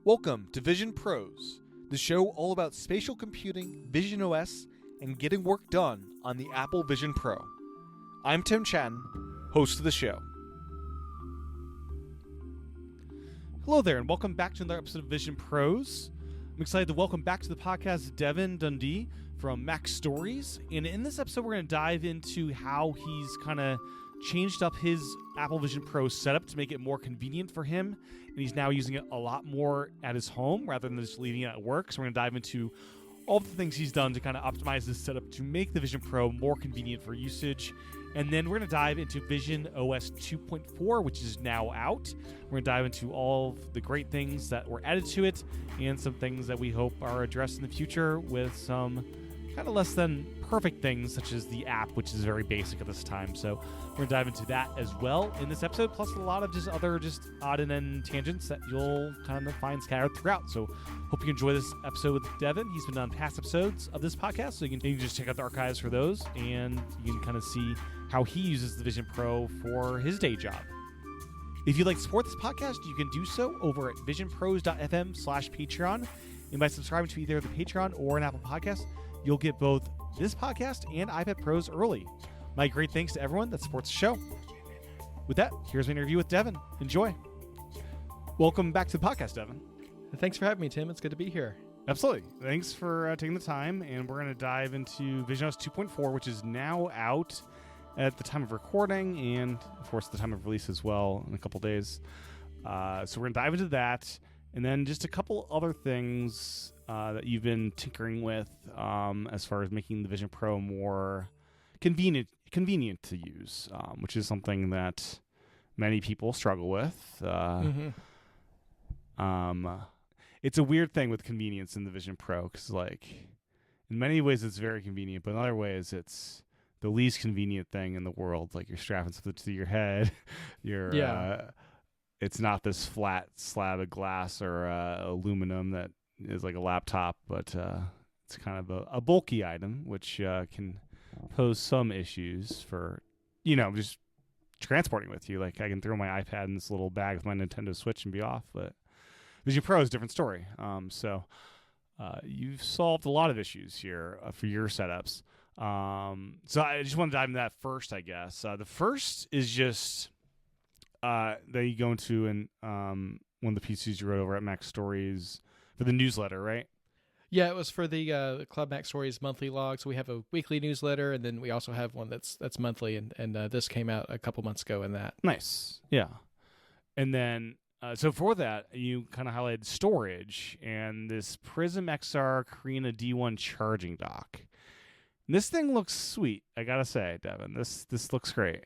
Welcome to Vision Pros, the show all about spatial computing, visionOS, and getting work done on the Apple Vision Pro. I'm Tim Chatton, host of the show. Hello there, and welcome back to another episode of Vision Pros. I'm excited to welcome back to the podcast Devon Dundee from Mac Stories. And in this episode, we're going to dive into how he's kind of changed up his Apple Vision Pro setup to make it more convenient for him. And he's now using it a lot more at his home rather than just leaving it at work. So we're going to dive into all the things he's done to kind of optimize this setup to make the Vision Pro more convenient for usage. And then we're going to dive into visionOS 2.4, which is now out. We're going to dive into all of the great things that were added to it and some things that we hope are addressed in the future with some kind of less than perfect things, such as the app, which is very basic at this time. So we're going to dive into that as well in this episode, plus a lot of just other odd and end tangents that you'll kind of find scattered throughout. So hope you enjoy this episode with Devon. He's been on past episodes of this podcast, so you can just check out the archives for those, and you can kind of see how he uses the Vision Pro for his day job. If you'd like to support this podcast, you can do so over at visionpros.fm/Patreon. And by subscribing to either the Patreon or an Apple Podcast, you'll get both this podcast and iPad Pros early. My great thanks to everyone that supports the show. With that, here's my interview with Devon. Enjoy. Welcome back to the podcast, Devon. Thanks for having me, Tim. It's good to be here. Absolutely. Thanks for taking the time. And we're going to dive into visionOS 2.4, which is now out at the time of recording and, of course, the time of release as well in a couple days. So we're going to dive into that. And then just a couple other things that you've been tinkering with as far as making the Vision Pro more convenient to use, which is something that many people struggle with. It's a weird thing with convenience in the Vision Pro because, like, in many ways it's very convenient, but in other ways it's the least convenient thing in the world. Like, you're strapping something to your head. It's not this flat slab of glass or aluminum that is like a laptop, but it's kind of a bulky item, which can pose some issues for, just transporting with you. Like, I can throw my iPad in this little bag with my Nintendo Switch and be off, but Vision Pro is a different story. So you've solved a lot of issues here for your setups. So I just want to dive into that first, I guess. The first is just that you go into one of the pieces you wrote over at Mac Stories for the newsletter, right? Yeah, it was for the Club Mac Stories monthly log. So we have a weekly newsletter, and then we also have one that's monthly, and this came out a couple months ago in that. Nice. Yeah. And then, so for that, you kind of highlighted storage and this PrismXR Carina D1 charging dock. And this thing looks sweet, I gotta say, Devon. This looks great.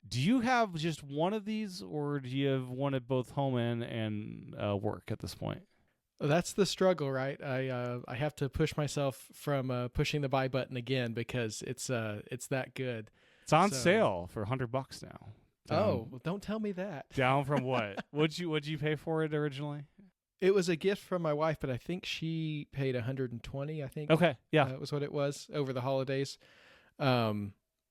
Do you have just one of these, or do you have one at both home and work at this point? That's the struggle, right? I have to push myself from pushing the buy button again because it's that good. It's on sale for $100 now. Well, don't tell me that. Down from what? What'd you pay for it originally? It was a gift from my wife, but I think she paid $120. I think. Okay, yeah, that was what it was over the holidays.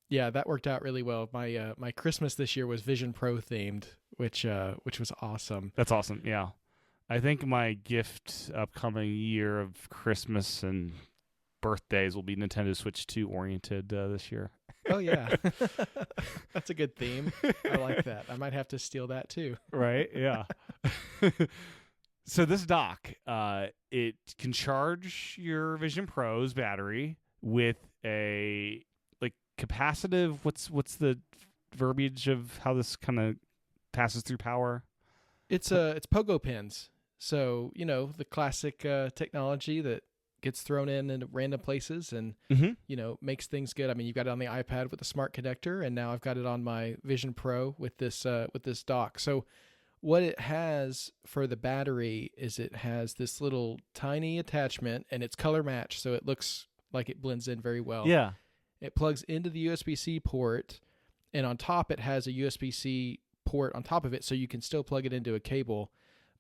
Yeah, that worked out really well. My Christmas this year was Vision Pro themed, which was awesome. That's awesome. Yeah, I think my gift upcoming year of Christmas and birthdays will be Nintendo Switch 2 oriented this year. Oh yeah, that's a good theme. I like that. I might have to steal that too. Right? Yeah. So this dock, it can charge your Vision Pro's battery with a capacitive. What's the verbiage of how this kind of passes through power? It's pogo pins. So the classic technology that gets thrown in random places and makes things good. I mean, you've got it on the iPad with the smart connector, and now I've got it on my Vision Pro with this dock. So what it has for the battery is it has this little tiny attachment, and it's color matched, so it looks like it blends in very well. Yeah. It plugs into the USB-C port, and on top it has a USB-C port on top of it, so you can still plug it into a cable.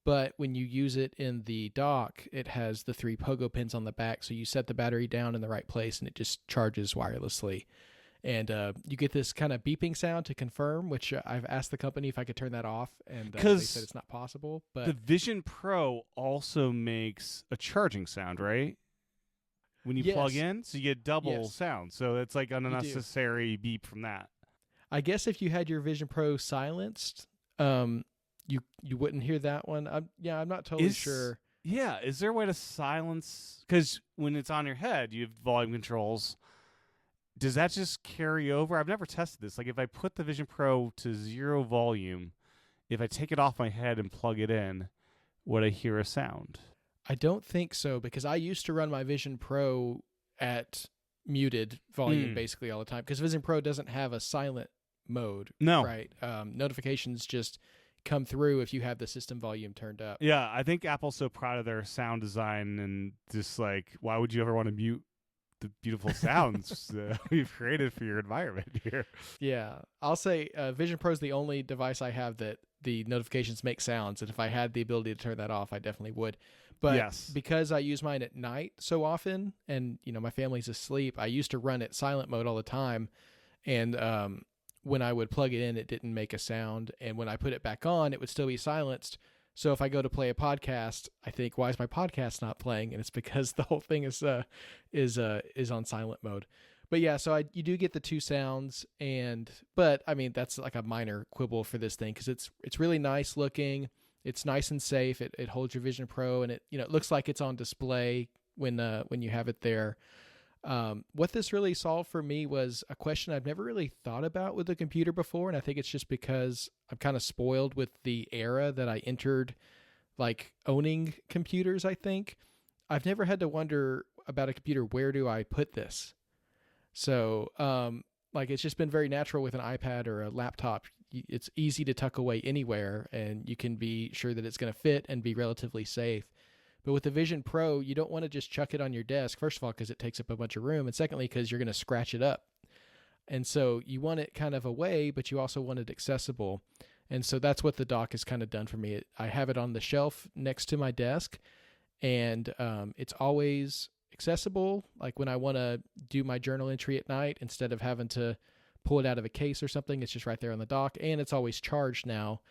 But when you use it in the dock, it has the 3 pogo pins on the back, so you set the battery down in the right place, and it just charges wirelessly. And you get this kind of beeping sound to confirm, which I've asked the company if I could turn that off, and they said it's not possible. But the Vision Pro also makes a charging sound, right? When you plug in, so you get double sound. So it's like an unnecessary beep from that. I guess if you had your Vision Pro silenced, you wouldn't hear that one. I'm not totally sure. Yeah, is there a way to silence? Because when it's on your head, you have volume controls. Does that just carry over? I've never tested this. Like if I put the Vision Pro to 0 volume, if I take it off my head and plug it in, would I hear a sound? I don't think so, because I used to run my Vision Pro at muted volume basically all the time, because Vision Pro doesn't have a silent mode. No. Right? Notifications just come through if you have the system volume turned up. Yeah, I think Apple's so proud of their sound design, and just like, why would you ever want to mute the beautiful sounds we've created for your environment here? Yeah, I'll say Vision Pro is the only device I have that the notifications make sounds, and if I had the ability to turn that off, I definitely would. But because I use mine at night so often, and my family's asleep, I used to run it silent mode all the time, and when I would plug it in, it didn't make a sound, and when I put it back on, it would still be silenced. So if I go to play a podcast, I think, why is my podcast not playing? And it's because the whole thing is on silent mode. But yeah, so you do get the two sounds, but I mean that's like a minor quibble for this thing, because it's really nice looking. It's nice and safe. It holds your Vision Pro, and it looks like it's on display when you have it there. What this really solved for me was a question I've never really thought about with the computer before, and I think it's just because I'm kind of spoiled with the era that I entered, like owning computers. I think I've never had to wonder about a computer, where do I put this? So, like it's just been very natural with an iPad or a laptop. It's easy to tuck away anywhere, and you can be sure that it's going to fit and be relatively safe. But with the Vision Pro, you don't want to just chuck it on your desk, first of all, because it takes up a bunch of room, and secondly, because you're going to scratch it up. And so you want it kind of away, but you also want it accessible. And so that's what the dock has kind of done for me. I have it on the shelf next to my desk, and it's always accessible. Like when I want to do my journal entry at night, instead of having to pull it out of a case or something, it's just right there on the dock, and it's always charged now,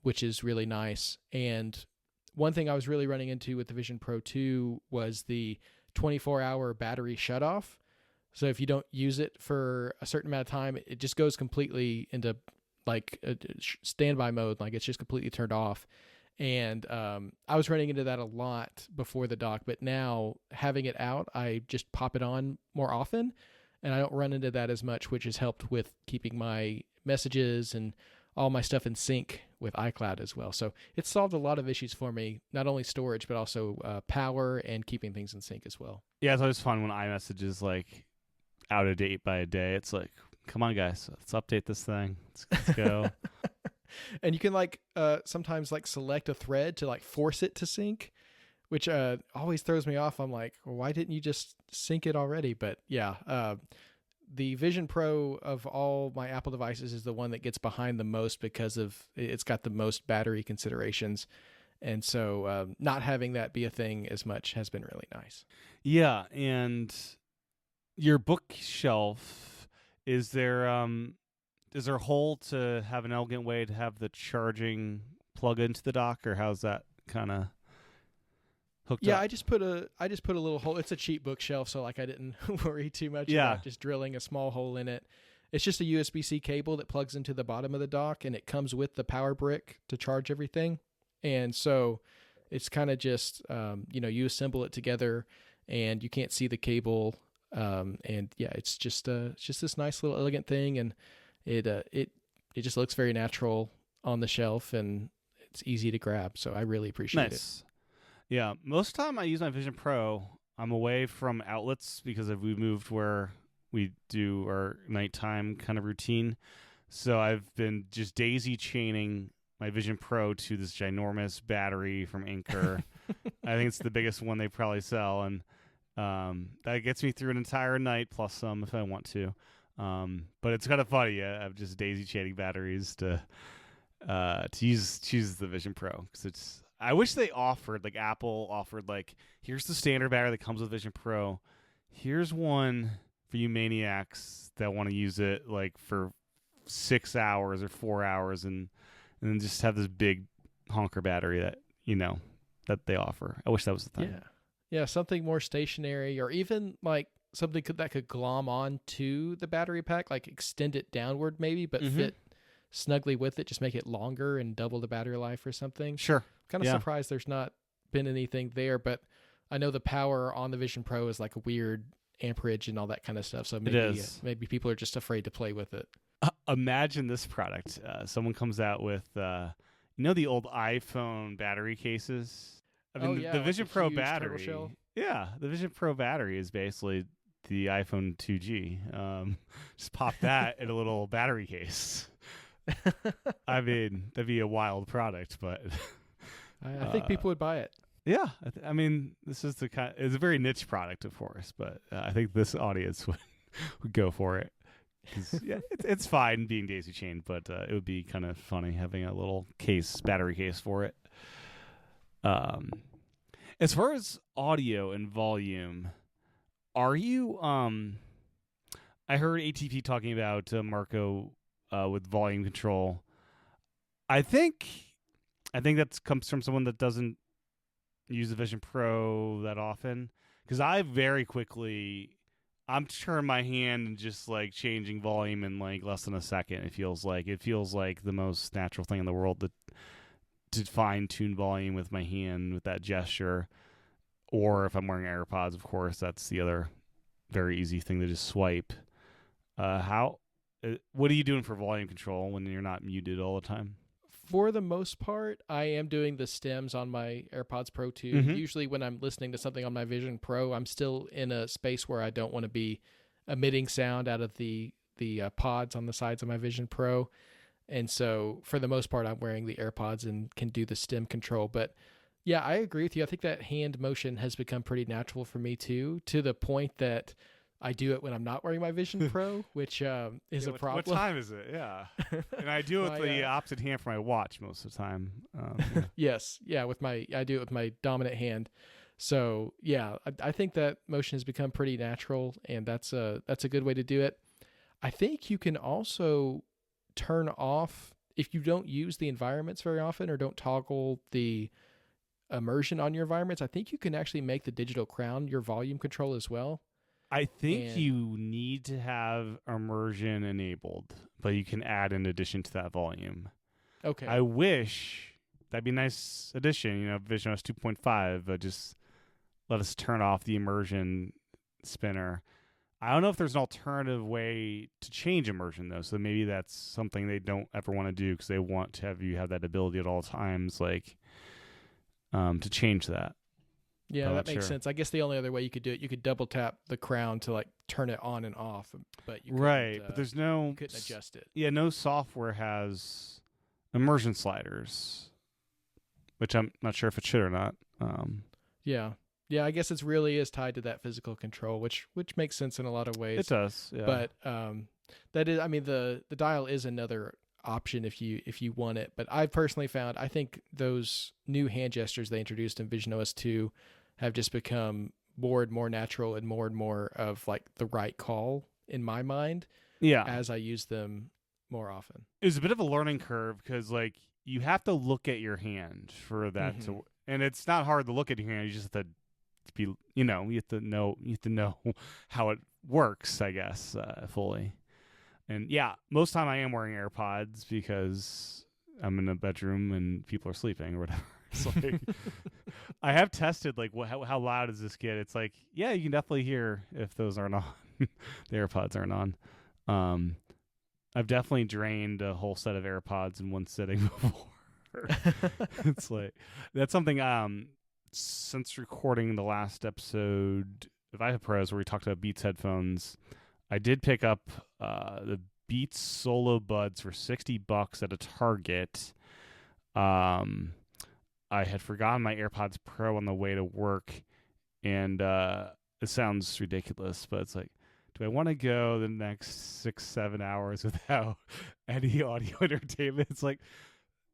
which is really nice. And one thing I was really running into with the Vision Pro 2 was the 24-hour battery shutoff. So if you don't use it for a certain amount of time, it just goes completely into like a standby mode, like it's just completely turned off. And I was running into that a lot before the dock, but now having it out, I just pop it on more often, and I don't run into that as much, which has helped with keeping my messages and all my stuff in sync with iCloud as well. So it's solved a lot of issues for me, not only storage, but also power and keeping things in sync as well. Yeah, it's always fun when iMessage is like out of date by a day. It's like, come on, guys, let's update this thing. Let's go. And you can like sometimes like select a thread to like force it to sync, which always throws me off. I'm like, well, why didn't you just sync it already? But yeah, the Vision Pro of all my Apple devices is the one that gets behind the most because of it's got the most battery considerations. And so not having that be a thing as much has been really nice. Yeah, and your bookshelf, is there a hole to have an elegant way to have the charging plug into the dock, or how's that kind of hooked up? Yeah, I just put a little hole. It's a cheap bookshelf, so like I didn't worry too much about just drilling a small hole in it. It's just a USB-C cable that plugs into the bottom of the dock, and it comes with the power brick to charge everything. And so it's kind of just you assemble it together, and you can't see the cable. And yeah, it's just this nice little elegant thing, and it just looks very natural on the shelf, and it's easy to grab. So I really appreciate it. Yeah, most of the time I use my Vision Pro, I'm away from outlets because we moved where we do our nighttime kind of routine. So I've been just daisy chaining my Vision Pro to this ginormous battery from Anker. I think it's the biggest one they probably sell, and that gets me through an entire night plus some if I want to. But it's kind of funny. I'm just daisy chaining batteries to choose the Vision Pro, because it's. I wish they offered, like Apple offered, like, here's the standard battery that comes with Vision Pro. Here's one for you maniacs that want to use it like for 6 hours or 4 hours and then just have this big honker battery that that they offer. I wish that was the thing. Yeah, something more stationary, or even like something that could glom on to the battery pack, like extend it downward maybe, but fit snugly with it, just make it longer and double the battery life or something. Sure. Kind of surprised there's not been anything there, but I know the power on the Vision Pro is like a weird amperage and all that kind of stuff, so maybe people are just afraid to play with it. Imagine this product. Someone comes out with the old iPhone battery cases? I mean, the Vision Pro battery. Yeah, the Vision Pro battery is basically the iPhone 2G. Just pop that in a little battery case. I mean, that'd be a wild product, but I think people would buy it. Yeah, I mean, this is it's a very niche product, of course, but I think this audience would go for it. Yeah, it's fine being daisy chained, but it would be kind of funny having a little battery case for it. As far as audio and volume, are you? I heard ATP talking about Marco with volume control. I think that comes from someone that doesn't use the Vision Pro that often, because I very quickly. I'm turning my hand and just like changing volume in like less than a second. It feels like the most natural thing in the world to fine tune volume with my hand with that gesture. Or if I'm wearing AirPods, of course, that's the other very easy thing to just swipe. What are you doing for volume control when you're not muted all the time? For the most part, I am doing the stems on my AirPods Pro 2. Usually when I'm listening to something on my Vision Pro, I'm still in a space where I don't want to be emitting sound out of the pods on the sides of my Vision Pro. And so for the most part, I'm wearing the AirPods and can do the stem control. But yeah, I agree with you. I think that hand motion has become pretty natural for me too, to the point that I do it when I'm not wearing my Vision Pro, which is a problem. What time is it? Yeah. And I do it with the opposite hand for my watch most of the time. Yes. Yeah. I do it with my dominant hand. So yeah, I think that motion has become pretty natural, and that's a good way to do it. I think you can also turn off, if you don't use the environments very often or don't toggle the immersion on your environments, I think you can actually make the digital crown your volume control as well. I think you need to have immersion enabled, but you can add in addition to that volume. Okay. I wish that'd be a nice addition, visionOS 2.5, but just let us turn off the immersion spinner. I don't know if there's an alternative way to change immersion, though, so maybe that's something they don't ever want to do because they want to have you have that ability at all times, like to change that. Yeah, that makes sense. I guess the only other way you could do it, you could double tap the crown to like turn it on and off, but you couldn't, but there's you couldn't adjust it. Yeah, no software has immersion sliders, which I'm not sure if it should or not. Yeah, I guess it really is tied to that physical control, which makes sense in a lot of ways. It does, yeah. But that is, I mean, the dial is another option if you want it. But I've personally found, I think those new hand gestures they introduced in visionOS 2 have just become more and more natural and more of like the right call in my mind. Yeah. As I use them more often. It was a bit of a learning curve because like you have to look at your hand for that to, and it's not hard to look at your hand. You just have to be, you have to know how it works, I guess, fully. And yeah, most of the time I am wearing AirPods because I'm in a bedroom and people are sleeping or whatever. It's like, I have tested like how loud does this get? It's like, yeah, you can definitely hear if those aren't on. The AirPods aren't on. I've definitely drained a whole set of AirPods in one sitting before. It's like that's something. Since recording the last episode of iPad Pros where we talked about Beats headphones, I did pick up the Beats Solo Buds for $60 at a Target. I had forgotten my AirPods Pro on the way to work, and it sounds ridiculous, but it's like, do I want to go the next 6-7 hours without any audio entertainment? It's like,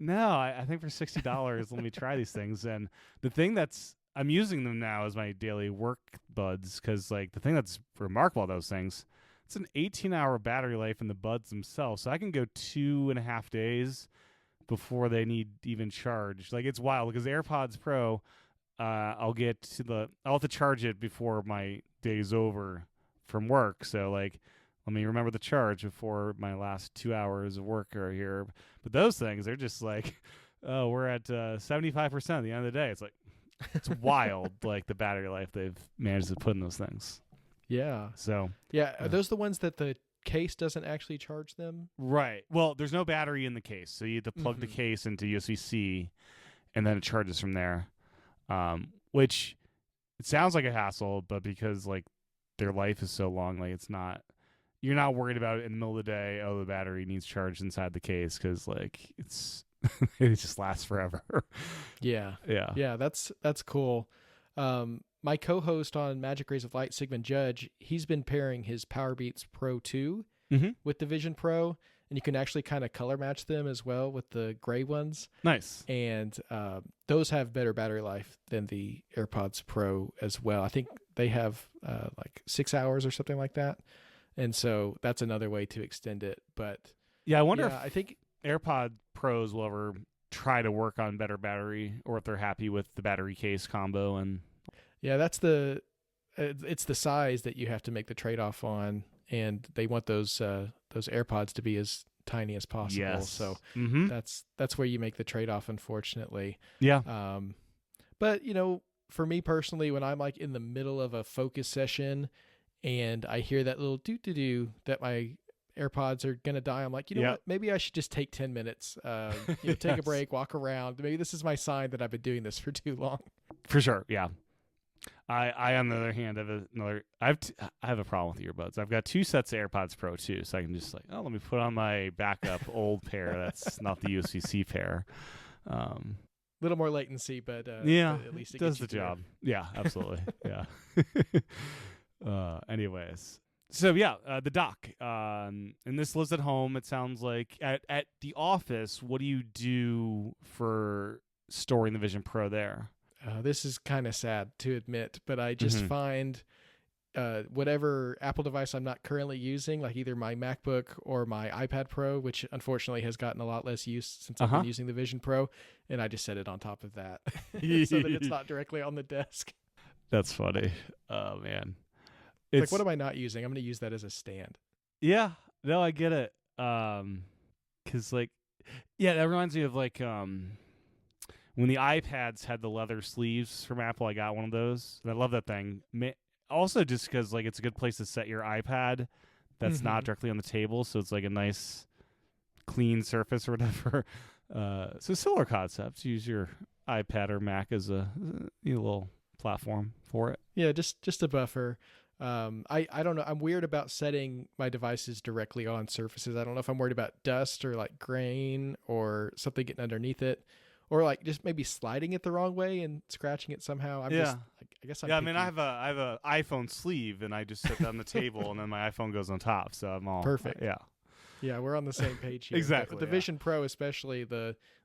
no, I think for $60, let me try these things. And the thing that's I'm using them now as my daily work buds because, like, the thing that's remarkable about those things, it's an 18-hour battery life in the buds themselves. So I can go 2.5 days before they need even charge. Like, it's wild because the AirPods Pro, I'll have to charge it before my day's over from work. So, like, let me remember the charge before my last 2 hours of work are here. But those things, they're just like, oh, we're at 75% at the end of the day. It's like, it's wild, like, the battery life they've managed to put in those things. Yeah. So. Yeah. Are those the ones that the case doesn't actually charge them? Right. Well, there's no battery in the case. So you have to plug the case into USB-C, and then it charges from there. Which it sounds like a hassle, but because, like, their life is so long, like, it's not. You're not worried about it in the middle of the day. Oh, the battery needs charged inside the case because, like, it's it just lasts forever. Yeah. That's cool. My co-host on Magic Rays of Light, Sigmund Judge, he's been pairing his Powerbeats Pro 2 with the Vision Pro, and you can actually kind of color match them as well with the gray ones. Nice. And those have better battery life than the AirPods Pro as well. I think they have like 6 hours or something like that. And so that's another way to extend it. But yeah, I wonder if I think AirPod Pros will ever try to work on better battery, or if they're happy with the battery case combo. And yeah, that's it's the size that you have to make the trade-off on, and they want those AirPods to be as tiny as possible. Yes. So that's where you make the trade-off, unfortunately. Yeah. But for me personally, when I'm like in the middle of a focus session and I hear that little doo-doo-doo that my AirPods are going to die, I'm like, you know what? Maybe I should just take 10 minutes, take a break, walk around. Maybe this is my sign that I've been doing this for too long. For sure. Yeah. I on the other hand, I have a problem with earbuds. I've got 2 sets of AirPods Pro too, so I can just let me put on my backup old pair. That's not the USB-C pair. Little more latency, but at least it does gets the you job. Yeah, absolutely. Yeah. Anyways, so the dock, and this lives at home. It sounds like at the office. What do you do for storing the Vision Pro there? This is kind of sad to admit, but I just find whatever Apple device I'm not currently using, like either my MacBook or my iPad Pro, which unfortunately has gotten a lot less use since I've been using the Vision Pro, and I just set it on top of that so that it's not directly on the desk. That's funny. Oh, man. It's like, what am I not using? I'm going to use that as a stand. Yeah. No, I get it. 'Cause, like, yeah, that reminds me of, like, when the iPads had the leather sleeves from Apple. I got one of those. And I love that thing. Also, just because, like, it's a good place to set your iPad that's not directly on the table, so it's like a nice, clean surface or whatever. So similar concepts. Use your iPad or Mac as a little platform for it. Yeah, just a buffer. I don't know. I'm weird about setting my devices directly on surfaces. I don't know if I'm worried about dust or like grain or something getting underneath it, or like just maybe sliding it the wrong way and scratching it somehow. I guess I'm I mean, I have a iPhone sleeve, and I just set that on the table, and then my iPhone goes on top, so I'm all perfect. Yeah, we're on the same page here. Exactly. With the Vision Pro, especially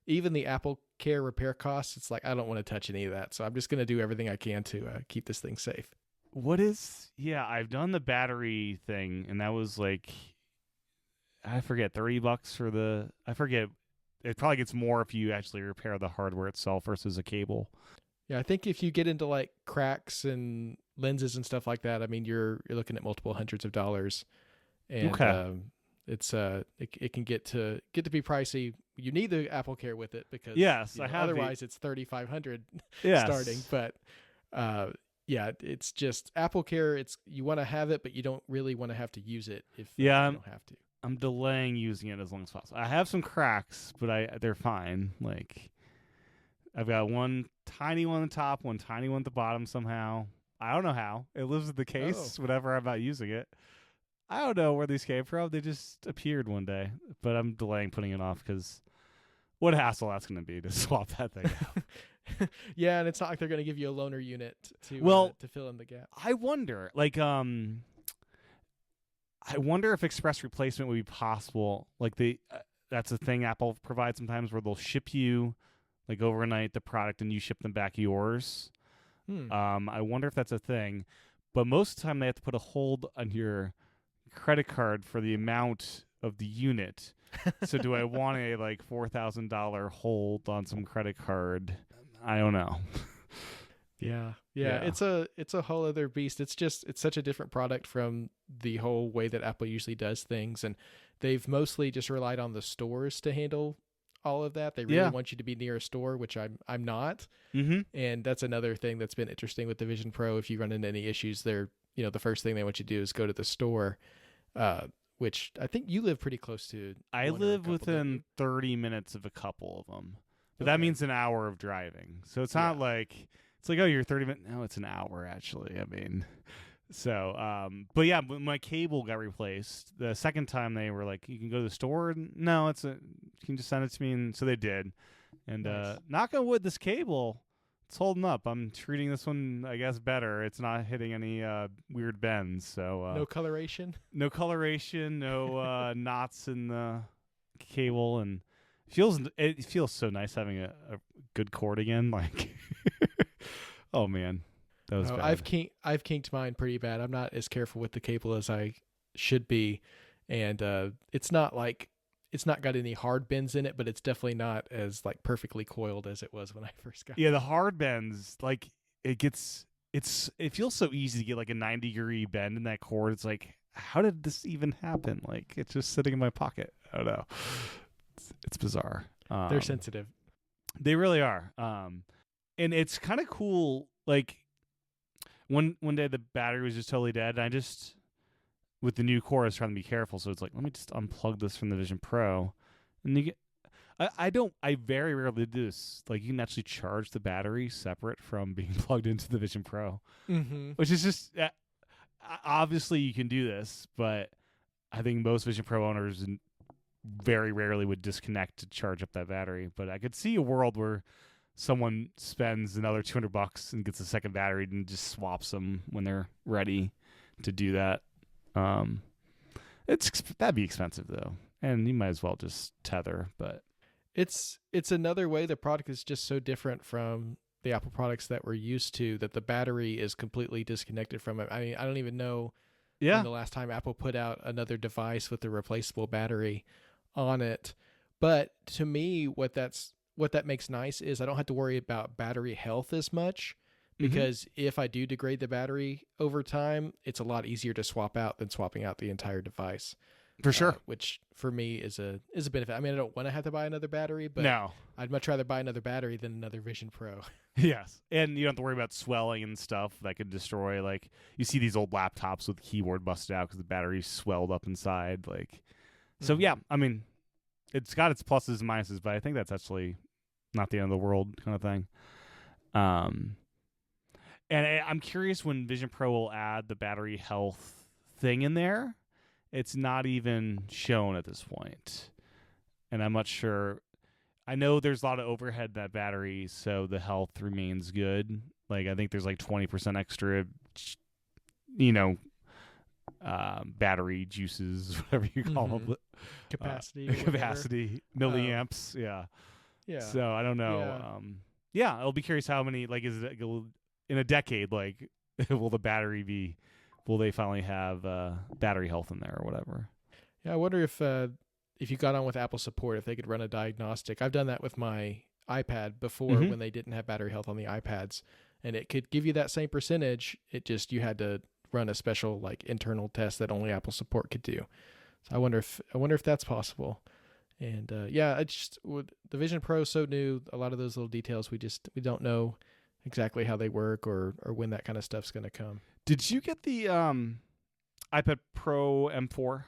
even the Apple Care repair costs, it's like I don't want to touch any of that, so I'm just going to do everything I can to keep this thing safe. I've done the battery thing, and that was like, I forget, $30 for I forget. It probably gets more if you actually repair the hardware itself versus a cable. Yeah, I think if you get into like cracks and lenses and stuff like that, I mean, you're looking at multiple hundreds of dollars, and it's it can get to be pricey. You need the Apple Care with it because otherwise it's $3,500 starting. But it's just Apple Care. You want to have it, but you don't really want to have to use it if you don't have to. I'm delaying using it as long as possible. I have some cracks, but they're fine. Like, I've got one tiny one on the top, one tiny one at the bottom somehow. I don't know how. It lives in the case whenever I'm not using it. I don't know where these came from. They just appeared one day. But I'm delaying putting it off because what a hassle that's going to be to swap that thing out. Yeah, and it's not like they're going to give you a loaner unit to fill in the gap. I wonder, I wonder if express replacement would be possible. Like that's a thing Apple provides sometimes where they'll ship you like overnight the product and you ship them back yours. I wonder if that's a thing. But most of the time they have to put a hold on your credit card for the amount of the unit. So do I want a like $4,000 hold on some credit card? I don't know. Yeah. It's a whole other beast. It's such a different product from the whole way that Apple usually does things, and they've mostly just relied on the stores to handle all of that. They really want you to be near a store, which I'm not. Mm-hmm. And that's another thing that's been interesting with the Vision Pro. If you run into any issues, they're the first thing they want you to do is go to the store. Which I think you live pretty close to. I live within 30 minutes of a couple of them. But that means an hour of driving. So it's not like, it's like, oh, you're 30 minutes. No, it's an hour, actually. I mean, so, but yeah, when my cable got replaced, the second time they were like, you can go to the store. No, you can just send it to me. And so they did. And knock on wood, this cable, it's holding up. I'm treating this one, I guess, better. It's not hitting any weird bends. So no coloration? No coloration, no knots in the cable, and it feels so nice having a good cord again. Like, oh man, that was bad. I've kinked mine pretty bad. I'm not as careful with the cable as I should be, and it's not got any hard bends in it, but it's definitely not as like perfectly coiled as it was when I first got it. Yeah, the hard bends, like it feels so easy to get like a 90-degree bend in that cord. It's like, how did this even happen? Like, it's just sitting in my pocket. I don't know. It's bizarre. They're sensitive. They really are. And it's kind of cool. Like one day the battery was just totally dead. And I just, with the new core, I was trying to be careful. So it's like, let me just unplug this from the Vision Pro. And you get, I very rarely do this. Like, you can actually charge the battery separate from being plugged into the Vision Pro, which is just, obviously you can do this, but I think most Vision Pro owners very rarely would disconnect to charge up that battery. But I could see a world where someone spends another $200 and gets a second battery and just swaps them when they're ready to do that. That'd be expensive though, and you might as well just tether. But it's another way the product is just so different from the Apple products that we're used to, that the battery is completely disconnected from it. I mean, I don't even know when the last time Apple put out another device with a replaceable battery on it. But to me, what that makes nice is I don't have to worry about battery health as much, because if I do degrade the battery over time, it's a lot easier to swap out than swapping out the entire device. For sure. Which for me is a benefit. I mean, I don't want to have to buy another battery, but no, I'd much rather buy another battery than another Vision Pro. Yes. And you don't have to worry about swelling and stuff that could destroy, like, you see these old laptops with the keyboard busted out because the battery's swelled up inside. Like, so yeah, I mean, it's got its pluses and minuses, but I think that's actually not the end of the world kind of thing. And I'm curious when Vision Pro will add the battery health thing in there. It's not even shown at this point. And I'm not sure. I know there's a lot of overhead in that battery, so the health remains good. Like, I think there's like 20% extra, battery juices, whatever you call them. Capacity, milliamps. Yeah. So I don't know. Yeah. I'll be curious how many, like, is it in a decade, like, will they finally have battery health in there or whatever? Yeah, I wonder if you got on with Apple support, if they could run a diagnostic. I've done that with my iPad before when they didn't have battery health on the iPads, and it could give you that same percentage. It just, you had to run a special like internal test that only Apple support could do. So I wonder if that's possible. And the Vision Pro is so new. A lot of those little details we don't know exactly how they work or when that kind of stuff's going to come. Did you get the iPad Pro M4?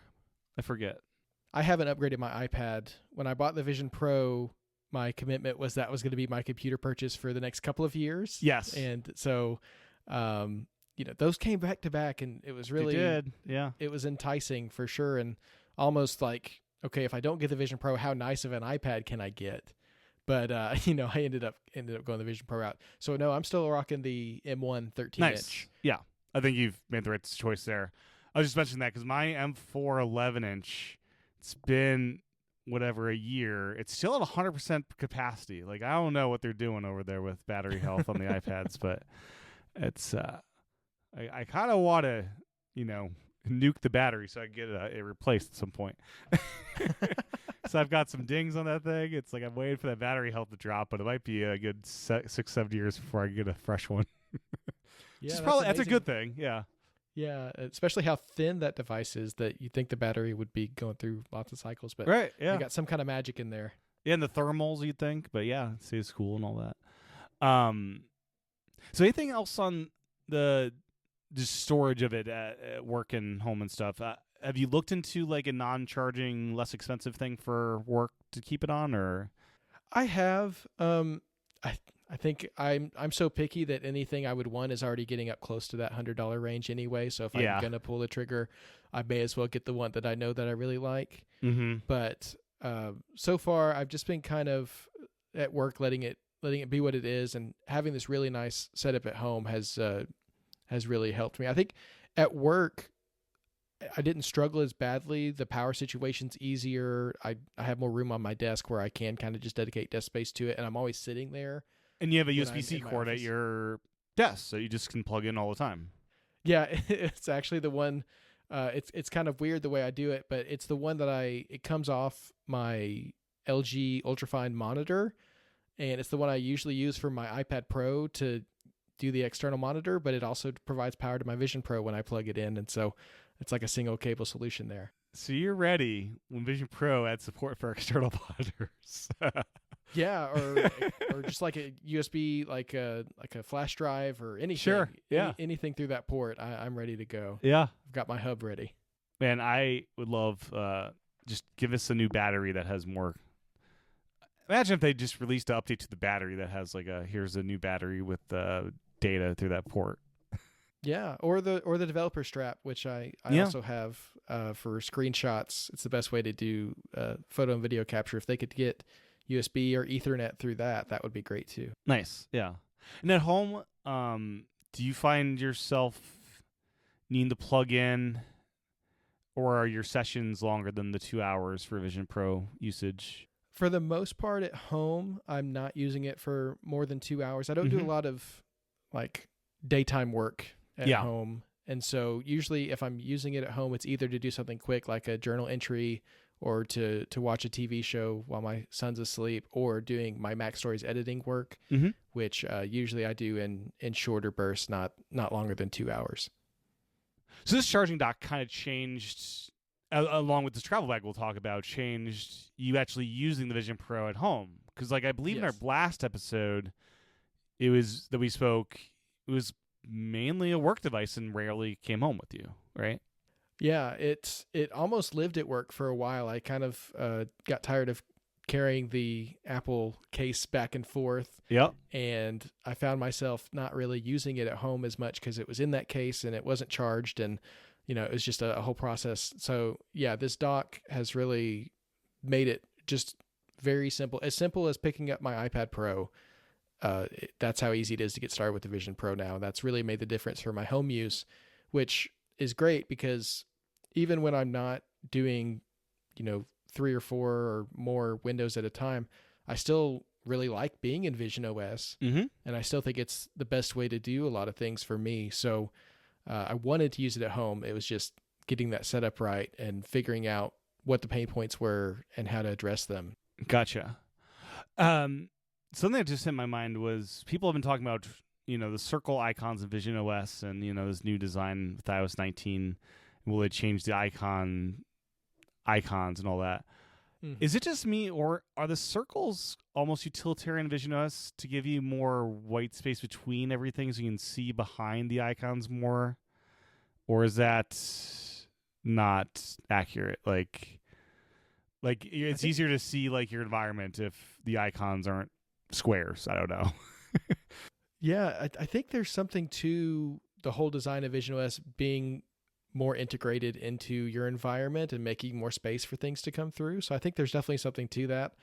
I forget. I haven't upgraded my iPad. When I bought the Vision Pro, my commitment was that was going to be my computer purchase for the next couple of years. Yes. And so, those came back to back, and it was really, it was enticing for sure. And almost like, okay, if I don't get the Vision Pro, how nice of an iPad can I get? But, I ended up going the Vision Pro route. So no, I'm still rocking the M1 13-inch. Yeah. I think you've made the right choice there. I was just mentioning that because my M4 11-inch, it's been a year. It's still at 100% capacity. Like, I don't know what they're doing over there with battery health on the iPads, but it's I kind of want to, nuke the battery so I can get it replaced at some point. So I've got some dings on that thing. It's like I'm waiting for that battery health to drop, but it might be a good 6-7 years before I get a fresh one. Yeah, That's a good thing. Yeah. Yeah, especially how thin that device is that you think the battery would be going through lots of cycles, but right, yeah, you got some kind of magic in there. Yeah, and the thermals you'd think, but yeah, it stays cool and all that. So anything else on the just storage of it at work and home and stuff? Have you looked into like a non-charging, less expensive thing for work to keep it on, or? I have. I think I'm so picky that anything I would want is already getting up close to that $100 range anyway. So if I'm gonna pull the trigger, I may as well get the one that I know that I really like. Mm-hmm. But so far, I've just been kind of at work letting it be what it is, and having this really nice setup at home has really helped me. I think at work, I didn't struggle as badly. The power situation's easier. I have more room on my desk where I can kind of just dedicate desk space to it, and I'm always sitting there. And you have a USB-C cord at your desk, so you just can plug in all the time. Yeah, it's actually the one. It's kind of weird the way I do it, but it's the one that it comes off my LG ultrafine monitor, and it's the one I usually use for my iPad Pro to do the external monitor, but it also provides power to my Vision Pro when I plug it in, and so it's like a single cable solution there. So you're ready when Vision Pro adds support for external monitors. Yeah, or just like a USB, like a flash drive or anything. Sure, yeah. Anything through that port, I'm ready to go. Yeah. I've got my hub ready. Man, I would love just give us a new battery that has more. Imagine if they just released an update to the battery that has like here's a new battery with data through that port. Yeah, or the developer strap, which I also have for screenshots. It's the best way to do photo and video capture. If they could get USB or Ethernet through that would be great too. Nice, yeah. And at home, do you find yourself needing to plug in, or are your sessions longer than the 2 hours for Vision Pro usage? For the most part at home, I'm not using it for more than 2 hours. I don't do a lot of like daytime work at home. And so usually if I'm using it at home, it's either to do something quick like a journal entry or to watch a TV show while my son's asleep, or doing my Mac Stories editing work, which usually I do in shorter bursts, not longer than 2 hours. So this charging dock kind of changed, along with this travel bag we'll talk about, changed you actually using the Vision Pro at home. Because like I believe in our last episode, it was mainly a work device and rarely came home with you, right? Yeah, it almost lived at work for a while. I kind of got tired of carrying the Apple case back and forth. Yep. And I found myself not really using it at home as much because it was in that case and it wasn't charged, and it was just a whole process. So yeah, this dock has really made it just very simple as picking up my iPad Pro. That's how easy it is to get started with the Vision Pro now. That's really made the difference for my home use, which is great because even when I'm not doing, 3 or 4 or more windows at a time, I still really like being in visionOS, and I still think it's the best way to do a lot of things for me. So I wanted to use it at home. It was just getting that set up right and figuring out what the pain points were and how to address them. Gotcha. Something that just hit my mind was people have been talking about, the circle icons in visionOS and, this new design with iOS 19. Will it change the icons and all that? Is it just me, or are the circles almost utilitarian in visionOS to give you more white space between everything so you can see behind the icons more? Or is that not accurate? Like it's easier to see like your environment if the icons aren't squares. I don't know. Yeah, I think there's something to the whole design of visionOS being more integrated into your environment and making more space for things to come through. So I think there's definitely something to that.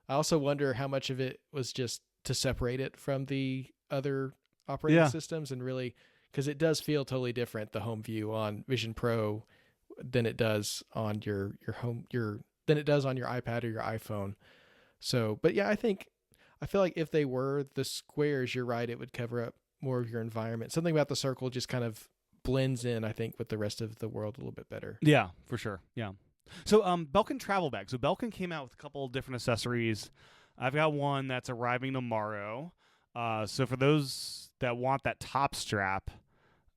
I also wonder how much of it was just to separate it from the other operating systems, and really, because it does feel totally different, the home view on Vision Pro than it does on your iPad or your iPhone. So, but yeah, I feel like if they were the squares, you're right, it would cover up more of your environment. Something about the circle just kind of blends in, I think, with the rest of the world a little bit better. Yeah, for sure. Yeah. So Belkin Travel Bag. So Belkin came out with a couple of different accessories. I've got one that's arriving tomorrow. So for those that want that top strap,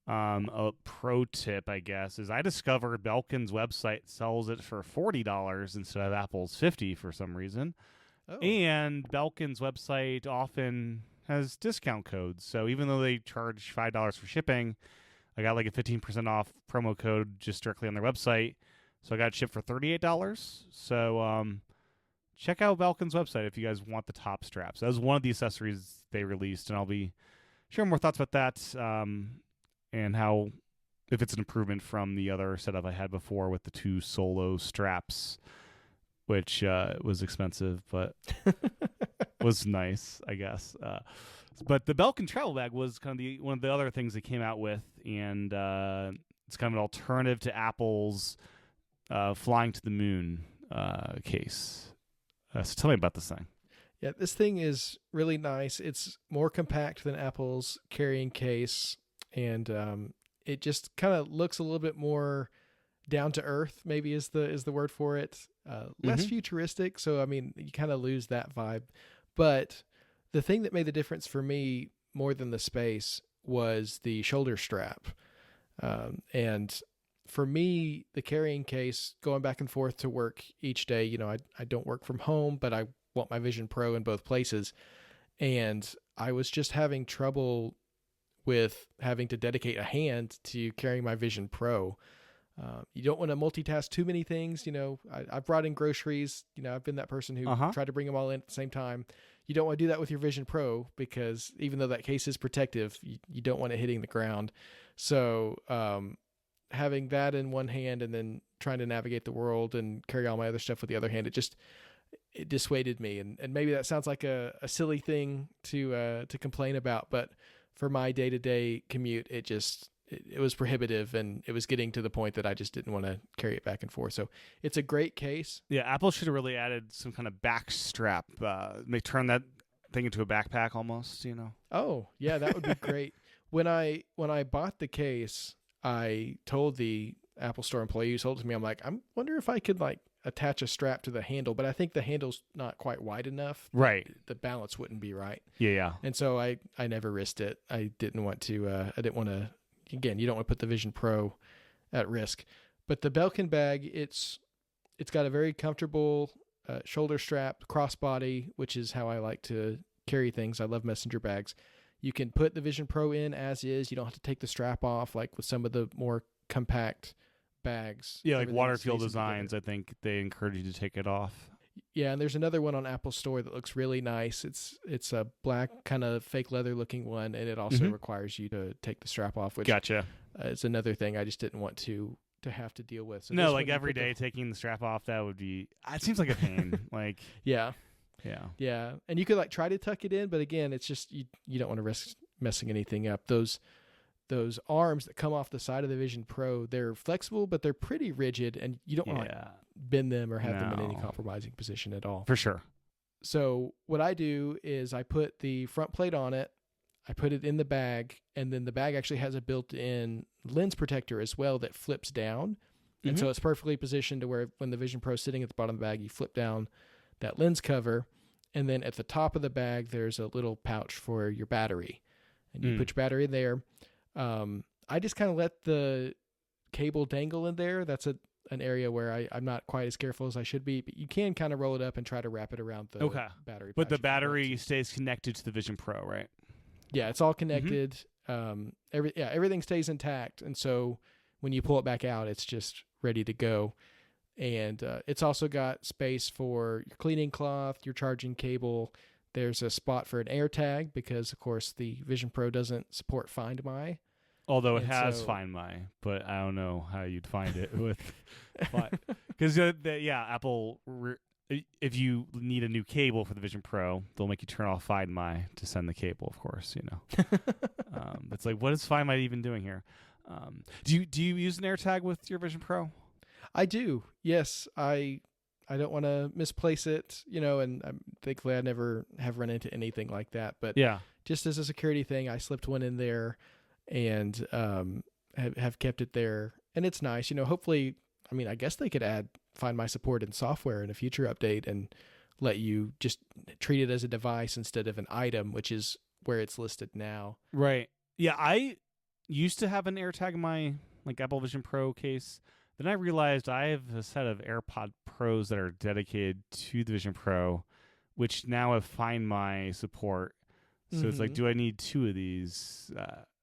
a pro tip, I guess, is I discovered Belkin's website sells it for $40 instead of Apple's $50 for some reason. Oh. And Belkin's website often has discount codes. So even though they charge $5 for shipping, I got like a 15% off promo code just directly on their website. So I got it shipped for $38. So check out Belkin's website if you guys want the top straps. That was one of the accessories they released, and I'll be sharing more thoughts about that and how, if it's an improvement from the other setup I had before with the 2 solo straps, which was expensive, but was nice, I guess. But the Belkin Travel Bag was kind of one of the other things they came out with, and it's kind of an alternative to Apple's Flying to the Moon case. So tell me about this thing. Yeah, this thing is really nice. It's more compact than Apple's carrying case, and it just kind of looks a little bit more down to earth, maybe is the word for it. Less futuristic, so I mean, you kind of lose that vibe. But the thing that made the difference for me more than the space was the shoulder strap. And for me, the carrying case, going back and forth to work each day, you know, I don't work from home, but I want my Vision Pro in both places. And I was just having trouble with having to dedicate a hand to carrying my Vision Pro. You don't want to multitask too many things. You know, I brought in groceries. You know, I've been that person who tried to bring them all in at the same time. You don't want to do that with your Vision Pro because even though that case is protective, you don't want it hitting the ground. So having that in one hand and then trying to navigate the world and carry all my other stuff with the other hand, it dissuaded me. And maybe that sounds like a silly thing to complain about, but for my day-to-day commute, it was prohibitive, and it was getting to the point that I just didn't want to carry it back and forth. So it's a great case. Yeah, Apple should have really added some kind of back strap. May turn that thing into a backpack almost, you know? Oh, yeah, that would be great. When I bought the case, I told the Apple Store employee who sold it to me, I'm like, I wonder if I could like attach a strap to the handle, but I think the handle's not quite wide enough. Right. The balance wouldn't be right. Yeah. And so I never risked it. I didn't want to, again, you don't want to put the Vision Pro at risk. But the Belkin bag, it's got a very comfortable shoulder strap, crossbody, which is how I like to carry things. I love messenger bags. You can put the Vision Pro in as is. You don't have to take the strap off like with some of the more compact bags. Yeah, like Waterfield Designs, I think they encourage you to take it off. Yeah, and there's another one on Apple Store that looks really nice. It's a black kind of fake leather looking one, and it also requires you to take the strap off, which gotcha. Is another thing I just didn't want to have to deal with. So no, like every day taking the strap off, that would be, it seems like a pain. Like Yeah. And you could like try to tuck it in, but again, it's just you don't want to risk messing anything up. Those arms that come off the side of the Vision Pro, they're flexible, but they're pretty rigid, and you don't want to bend them or have them in any compromising position at all. For sure. So what I do is I put the front plate on it, I put it in the bag, and then the bag actually has a built-in lens protector as well that flips down. And so it's perfectly positioned to where when the Vision Pro is sitting at the bottom of the bag, you flip down that lens cover, and then at the top of the bag, there's a little pouch for your battery. And you put your battery in there. I just kind of let the cable dangle in there. That's an area where I'm not quite as careful as I should be, but you can kind of roll it up and try to wrap it around the battery. But the battery stays connected to the Vision Pro, right? Yeah, it's all connected. Everything stays intact. And so when you pull it back out, it's just ready to go. And it's also got space for your cleaning cloth, your charging cable. There's a spot for an AirTag because, of course, the Vision Pro doesn't support Find My. Although it has Find My, but I don't know how you'd find it with, because Apple. If you need a new cable for the Vision Pro, they'll make you turn off Find My to send the cable. Of course, you know. It's like, what is Find My even doing here? Do you use an AirTag with your Vision Pro? I do. Yes, I don't want to misplace it, and thankfully I never have run into anything like that. But Yeah. just as a security thing, I slipped one in there and have kept it there. And it's nice, hopefully, I guess they could add Find My support in software in a future update and let you just treat it as a device instead of an item, which is where it's listed now. Right. Yeah, I used to have an AirTag in my Apple Vision Pro case. Then I realized I have a set of AirPod Pros that are dedicated to the Vision Pro, which now have Find My support. So it's like, do I need two of these?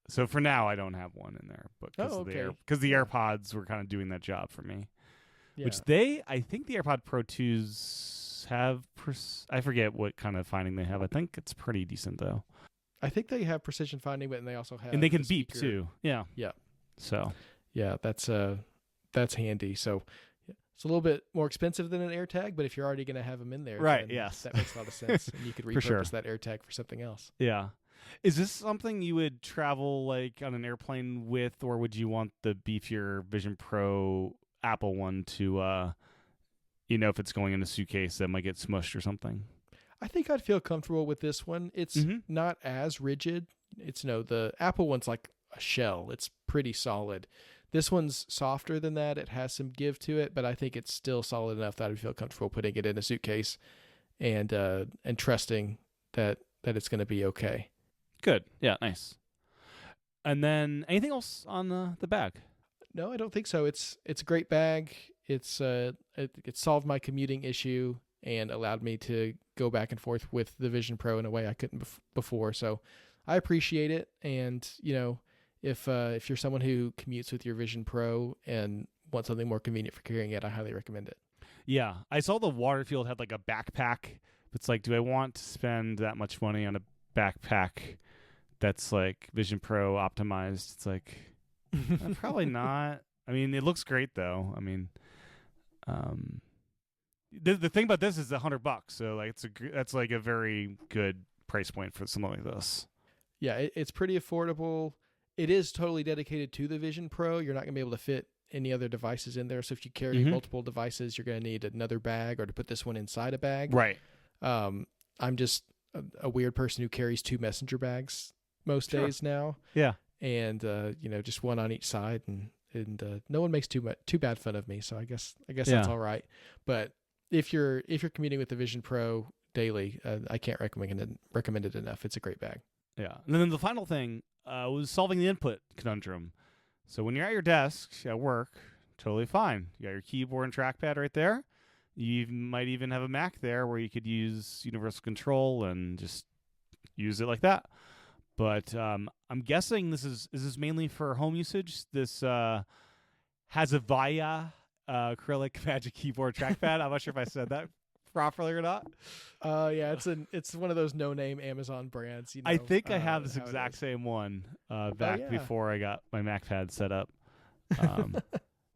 So for now, I don't have one in there, but because the AirPods were kind of doing that job for me. Yeah. Which I think the AirPod Pro 2s have. I forget what kind of finding they have. I think it's pretty decent though. I think they have precision finding, but they also have and they can beep too. Yeah. Yeah. So yeah, that's handy. So it's a little bit more expensive than an AirTag, but if you're already going to have them in there, right? Yes, that makes a lot of sense, and you could repurpose that AirTag for something else. Yeah. Is this something you would travel on an airplane with, or would you want the beefier Vision Pro Apple one to, if it's going in a suitcase that might get smushed or something? I think I'd feel comfortable with this one. It's not as rigid. It's the Apple one's like a shell. It's pretty solid. This one's softer than that. It has some give to it, but I think it's still solid enough that I'd feel comfortable putting it in a suitcase and trusting that it's going to be okay. Good. Yeah, nice. And then anything else on the bag? No, I don't think so. It's a great bag. It solved my commuting issue and allowed me to go back and forth with the Vision Pro in a way I couldn't before. So I appreciate it. And, if you're someone who commutes with your Vision Pro and want something more convenient for carrying it, I highly recommend it. Yeah. I saw the Waterfield had a backpack. It's like, do I want to spend that much money on a backpack that's Vision Pro optimized? It's like, probably not. It looks great though. The thing about this is $100, so that's a very good price point for something like this. Yeah, it's pretty affordable. It is totally dedicated to the Vision Pro. You're not going to be able to fit any other devices in there. So if you carry multiple devices, you're going to need another bag or to put this one inside a bag. Right. I'm just a weird person who carries two messenger bags most days now. Yeah. And just one on each side, and no one makes too bad fun of me. So I guess that's all right. But if you're commuting with the Vision Pro daily, I can't recommend it enough. It's a great bag. Yeah. And then the final thing was solving the input conundrum. So when you're at your desk at work, totally fine. You got your keyboard and trackpad right there. You might even have a Mac there where you could use universal control and just use it like that. But I'm guessing is this mainly for home usage? This Hazevaiy acrylic magic keyboard trackpad. I'm not sure if I said that properly or not. Yeah, it's one of those no-name Amazon brands. I think I have this exact same one before I got my MacPad set up.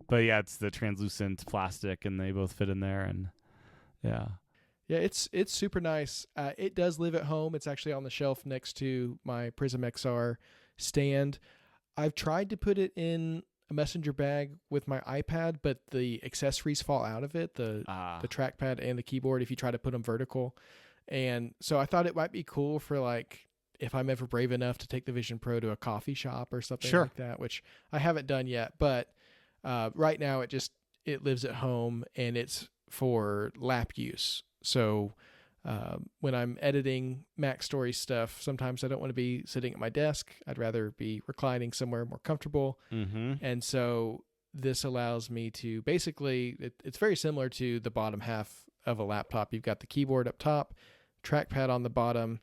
But yeah, it's the translucent plastic, and they both fit in there, and yeah. Yeah, it's super nice. It does live at home. It's actually on the shelf next to my PrismXR stand. I've tried to put it in a messenger bag with my iPad, but the accessories fall out of it, the trackpad and the keyboard, if you try to put them vertical. And so I thought it might be cool for if I'm ever brave enough to take the Vision Pro to a coffee shop or something like that, which I haven't done yet. But right now it lives at home, and it's for lap use. So when I'm editing Mac Story stuff, sometimes I don't want to be sitting at my desk. I'd rather be reclining somewhere more comfortable. Mm-hmm. And so this allows me to basically, it's very similar to the bottom half of a laptop. You've got the keyboard up top, trackpad on the bottom,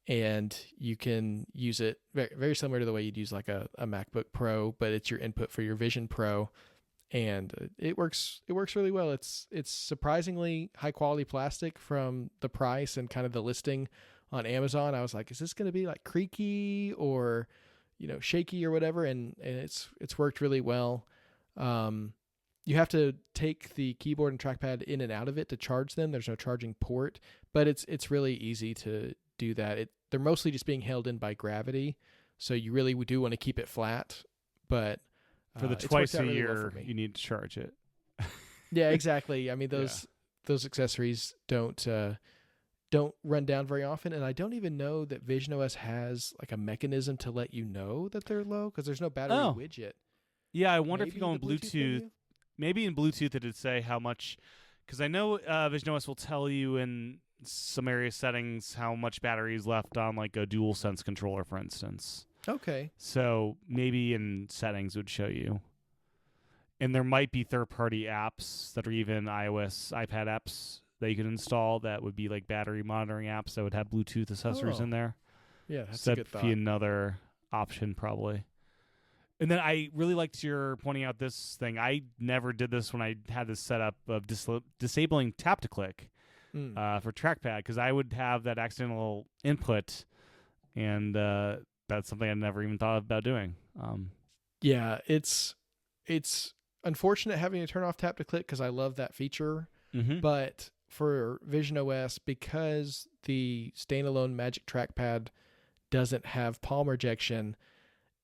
and you can use it very, very similar to the way you'd use a MacBook Pro, but it's your input for your Vision Pro. And it works really well. It's surprisingly high quality plastic from the price and kind of the listing on Amazon. I was like, is this going to be creaky or, shaky or whatever? And it's worked really well. You have to take the keyboard and trackpad in and out of it to charge them. There's no charging port, but it's really easy to do that. They're mostly just being held in by gravity. So you really do want to keep it flat, but for the twice a year, you need to charge it. Yeah, exactly. Those those accessories don't run down very often, and I don't even know that visionOS has like a mechanism to let you know that they're low because there's no battery widget. Yeah, I wonder if Maybe you go on the Bluetooth. Maybe in Bluetooth it'd say how much, because I know visionOS will tell you in some area settings how much battery is left on like a DualSense controller, for instance. Okay. So maybe in settings it would show you. And there might be third-party apps that are even iOS, iPad apps that you can install that would be like battery monitoring apps that would have Bluetooth accessories in there. Yeah, that's so a good thought. That'd be another option probably. And then I really liked your pointing out this thing. I never did this when I had this setup of disabling tap to click for Trackpad, because I would have that accidental input, and that's something I never even thought about doing. Yeah, it's unfortunate having to turn off tap to click because I love that feature. Mm-hmm. But for visionOS, because the standalone Magic Trackpad doesn't have palm rejection,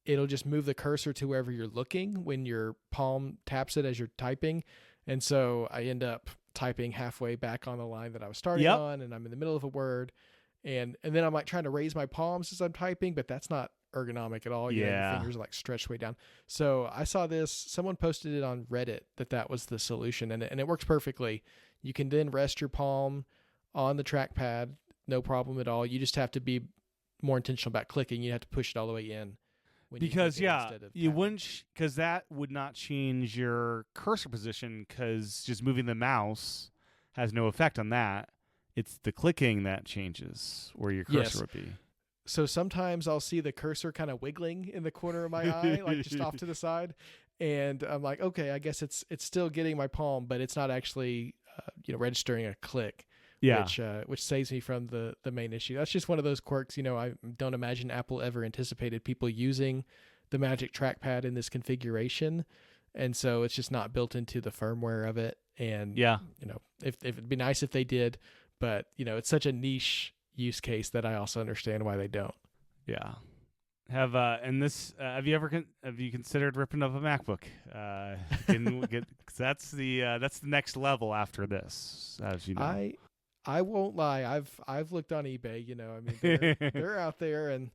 it'll just move the cursor to wherever you're looking when your palm taps it as you're typing. And so I end up typing halfway back on the line that I was starting on, and I'm in the middle of a word. And then I'm like trying to raise my palms as I'm typing, but that's not ergonomic at all. You know, your fingers are like stretched way down. So I saw this, someone posted it on Reddit that was the solution, and it works perfectly. You can then rest your palm on the trackpad, no problem at all. You just have to be more intentional about clicking. You have to push it all the way in. Because you wouldn't, because that would not change your cursor position, because just moving the mouse has no effect on that. It's the clicking that changes where your cursor would be. So sometimes I'll see the cursor kind of wiggling in the corner of my eye, like just off to the side, and I'm like, okay, I guess it's still getting my palm, but it's not actually registering a click. Yeah. Which saves me from the main issue. That's just one of those quirks. I don't imagine Apple ever anticipated people using the Magic Trackpad in this configuration, and so it's just not built into the firmware of it. And if it'd be nice if they did, but it's such a niche use case that I also understand why they don't. Yeah. Have you considered ripping up a MacBook? That's the next level after this, as you know. I won't lie. I've looked on eBay. I mean, they're out there, and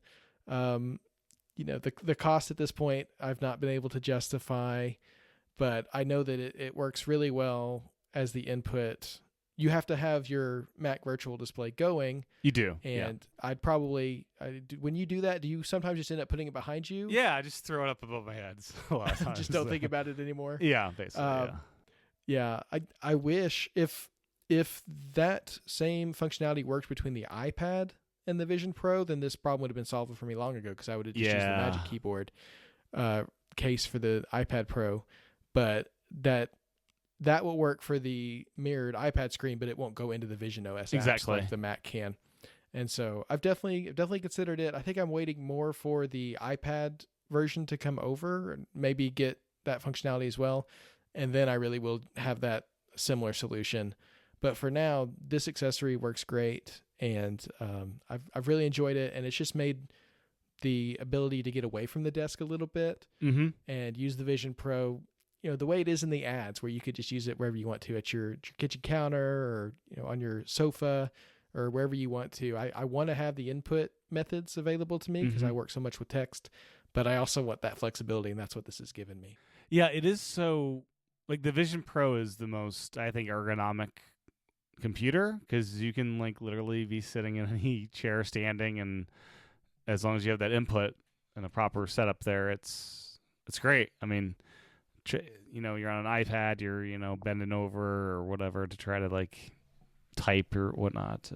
the cost at this point I've not been able to justify, but I know that it works really well as the input. You have to have your Mac Virtual Display going. You do, and I'd probably when you do that, do you sometimes just end up putting it behind you? Yeah, I just throw it up above my head a lot of times. Just don't think about it anymore. Yeah, basically. Yeah. I wish if that same functionality worked between the iPad and the Vision Pro, then this problem would have been solved for me long ago, because I would have just used the Magic Keyboard case for the iPad Pro. But that will work for the mirrored iPad screen, but it won't go into the visionOS apps like the Mac can. And so I've definitely considered it. I think I'm waiting more for the iPad version to come over and maybe get that functionality as well. And then I really will have that similar solution. But for now, this accessory works great, and I've really enjoyed it. And it's just made the ability to get away from the desk a little bit and use the Vision Pro, the way it is in the ads, where you could just use it wherever you want to, at your kitchen counter, or on your sofa, or wherever you want to. I want to have the input methods available to me because I work so much with text, but I also want that flexibility, and that's what this has given me. Yeah, it is so. Like, the Vision Pro is the most, I think, ergonomic computer, because you can literally be sitting in any chair, standing, and as long as you have that input and a proper setup there, it's great. I mean, you're on an iPad, you're bending over or whatever to try to type or whatnot.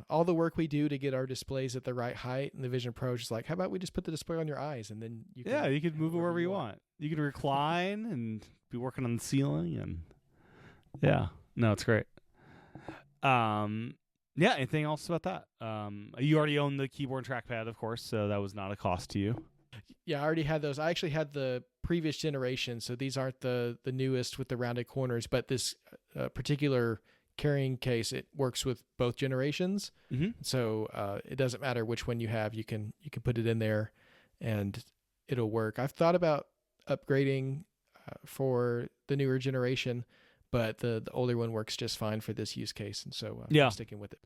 All the work we do to get our displays at the right height, and the Vision Pro is just like, how about we just put the display on your eyes, and then you can move it wherever you want. You can recline and be working on the ceiling, and it's great. Anything else about that? You already own the keyboard and trackpad, of course, so that was not a cost to you. Yeah, I already had those. I actually had the previous generation, so these aren't the newest with the rounded corners, but this particular carrying case, it works with both generations. So it doesn't matter which one you have. You can put it in there and it'll work. I've thought about upgrading for the newer generation, but the older one works just fine for this use case, and so Yeah. I'm sticking with it.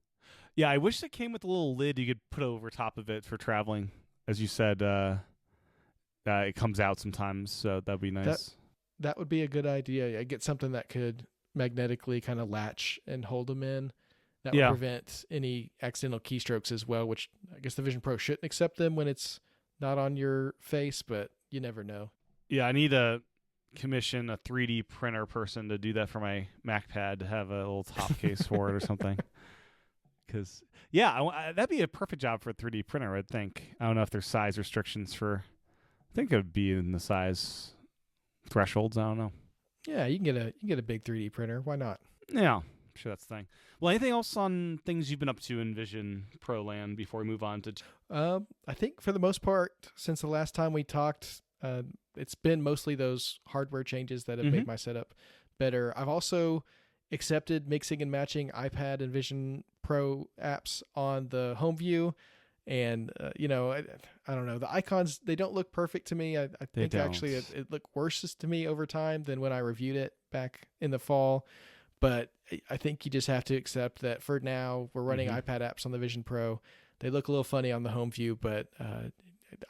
Yeah, I wish it came with a little lid you could put over top of it for traveling. As you said, it comes out sometimes, so that'd be nice. That would be a good idea. I get something that could magnetically kind of latch and hold them in. That would prevent any accidental keystrokes as well, which I guess the Vision Pro shouldn't accept them when it's not on your face, but you never know. Yeah, I need to commission a 3D printer person to do that for my MacPad, to have a little top case for it or something. Because, that'd be a perfect job for a 3D printer, I'd think. I don't know if there's size restrictions for... I think it would be in the size thresholds. I don't know. Yeah, you can get a big 3D printer. Why not? Yeah, I'm sure that's the thing. Well, anything else on things you've been up to in Vision Pro land before we move on to... I think for the most part, since the last time we talked, it's been mostly those hardware changes that have made my setup better. I've also accepted mixing and matching iPad and Vision Pro apps on the home view. And, I don't know. The icons, they don't look perfect to me. I think actually it looked worse to me over time than when I reviewed it back in the fall. But I think you just have to accept that for now, we're running iPad apps on the Vision Pro. They look a little funny on the home view, but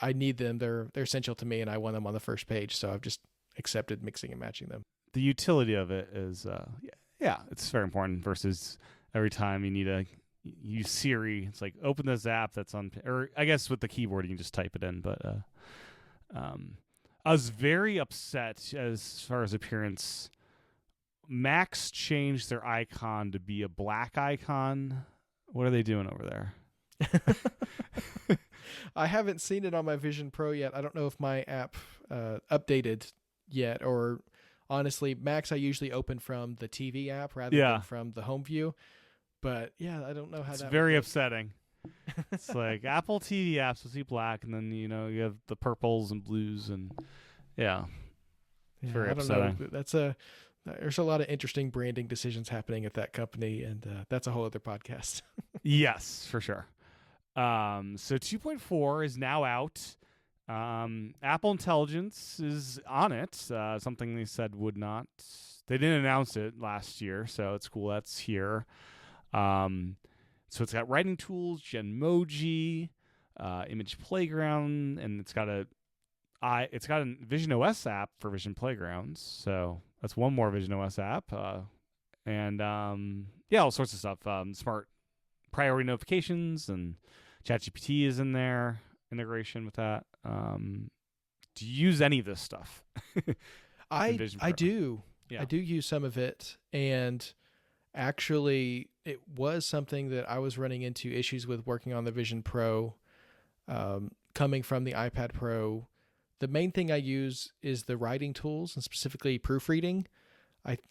I need them. They're essential to me, and I want them on the first page. So I've just accepted mixing and matching them. The utility of it is, it's very important versus every time you need to use Siri. It's like, open this app that's on, or I guess with the keyboard, you can just type it in. But I was very upset as far as appearance. Macs changed their icon to be a black icon. What are they doing over there? I haven't seen it on my Vision Pro yet. I don't know if my app updated yet, or honestly, Macs I usually open from the TV app rather than from the home view. But I don't know how it's that. It's very upsetting. It's like Apple TV apps will see black, and then you have the purples and blues, and very upsetting. I don't know. There's a lot of interesting branding decisions happening at that company, and that's a whole other podcast. Yes, for sure. So 2.4 is now out. Apple Intelligence is on it. Something they said would not. They didn't announce it last year, so it's cool that's here. So it's got writing tools, Genmoji, Image Playground, and it's got a visionOS app for Vision Playgrounds. So that's one more visionOS app, and all sorts of stuff. Smart priority notifications, and ChatGPT is in there. Integration with that. Do you use any of this stuff? I do. Yeah. I do use some of it, and actually, it was something that I was running into issues with working on the Vision Pro, coming from the iPad Pro. The main thing I use is the writing tools, and specifically proofreading.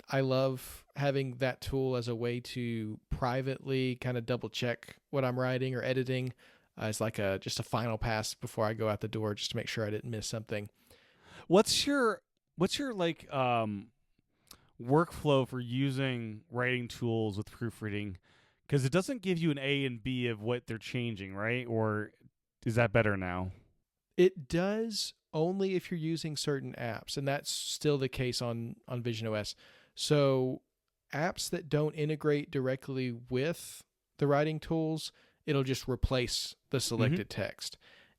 I love having that tool as a way to privately kind of double check what I'm writing or editing. It's like just a final pass before I go out the door, just to make sure I didn't miss something. What's your like workflow for using writing tools with proofreading? Because it doesn't give you an A and B of what they're changing, right? Or is that better now? It does, only if you're using certain apps, and that's still the case on visionOS. So apps that don't integrate directly with the writing tools, it'll just replace the selected text.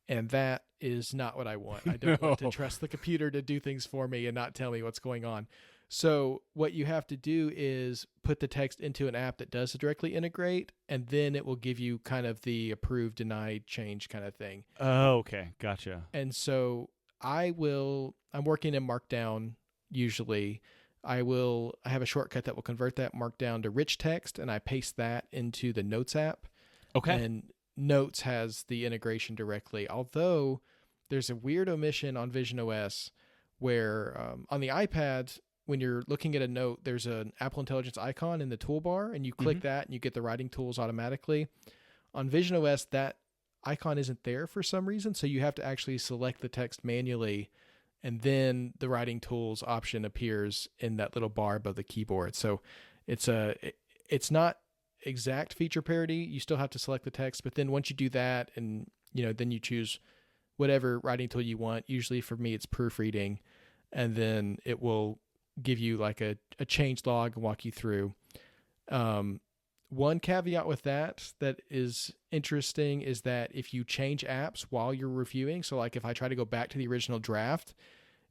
And that is not what I want. I don't want to trust the computer to do things for me and not tell me what's going on. So what you have to do is put the text into an app that does directly integrate, and then it will give you kind of the approved, denied, change kind of thing. Oh, okay. Gotcha. And so I'm working in Markdown usually. I have a shortcut that will convert that Markdown to rich text, and I paste that into the Notes app. Okay. And Notes has the integration directly, although there's a weird omission on visionOS where on the iPad, when you're looking at a note, there's an Apple Intelligence icon in the toolbar, and you click that and you get the writing tools automatically. On visionOS, that icon isn't there for some reason, so you have to actually select the text manually, and then the writing tools option appears in that little bar above the keyboard. So it's not exact feature parity. You still have to select the text, but then once you do that, and then you choose whatever writing tool you want. Usually for me, it's proofreading, and then it will give you like a change log and walk you through. One caveat with that is interesting is that if you change apps while you're reviewing, so like if I try to go back to the original draft,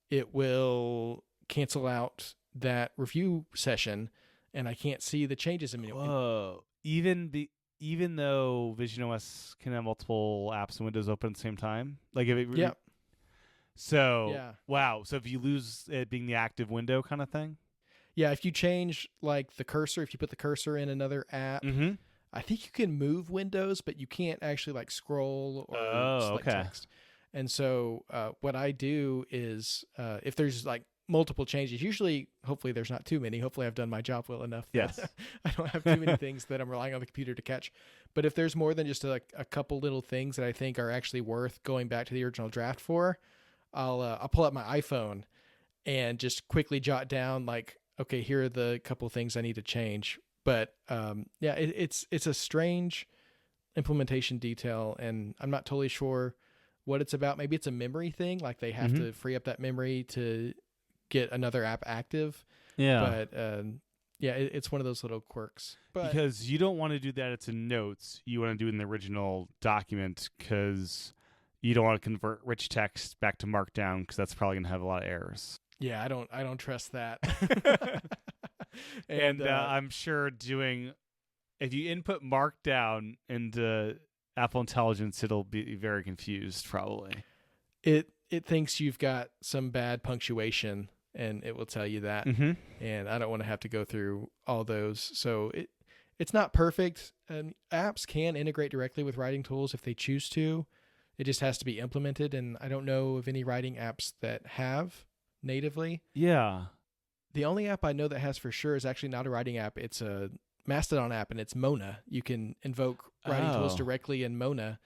it will cancel out that review session and I can't see the changes immediately. Whoa. Even though visionOS can have multiple apps and windows open at the same time? Like if it wow. So if you lose it being the active window kind of thing? Yeah, if you change like the cursor, if you put the cursor in another app, I think you can move windows, but you can't actually like scroll or select text. And so what I do is if there's like multiple changes, usually, hopefully there's not too many. Hopefully I've done my job well enough that I don't have too many things that I'm relying on the computer to catch. But if there's more than just a couple little things that I think are actually worth going back to the original draft for, I'll pull up my iPhone and just quickly jot down like, okay, here are the couple things I need to change. But it's a strange implementation detail, and I'm not totally sure what it's about. Maybe it's a memory thing, like they have to free up that memory to get another app active. Yeah. But it's one of those little quirks. But because you don't want to do that, it's in notes. You want to do it in the original document because you don't want to convert rich text back to Markdown because that's probably going to have a lot of errors. Yeah, I don't trust that. and I'm sure if you input Markdown into Apple Intelligence, it'll be very confused probably. It thinks you've got some bad punctuation, and it will tell you that. And I don't want to have to go through all those. So it's not perfect. And apps can integrate directly with writing tools if they choose to. It just has to be implemented, and I don't know of any writing apps that have natively. Yeah. The only app I know that has for sure is actually not a writing app. It's a Mastodon app, and it's Mona. You can invoke writing tools directly in Mona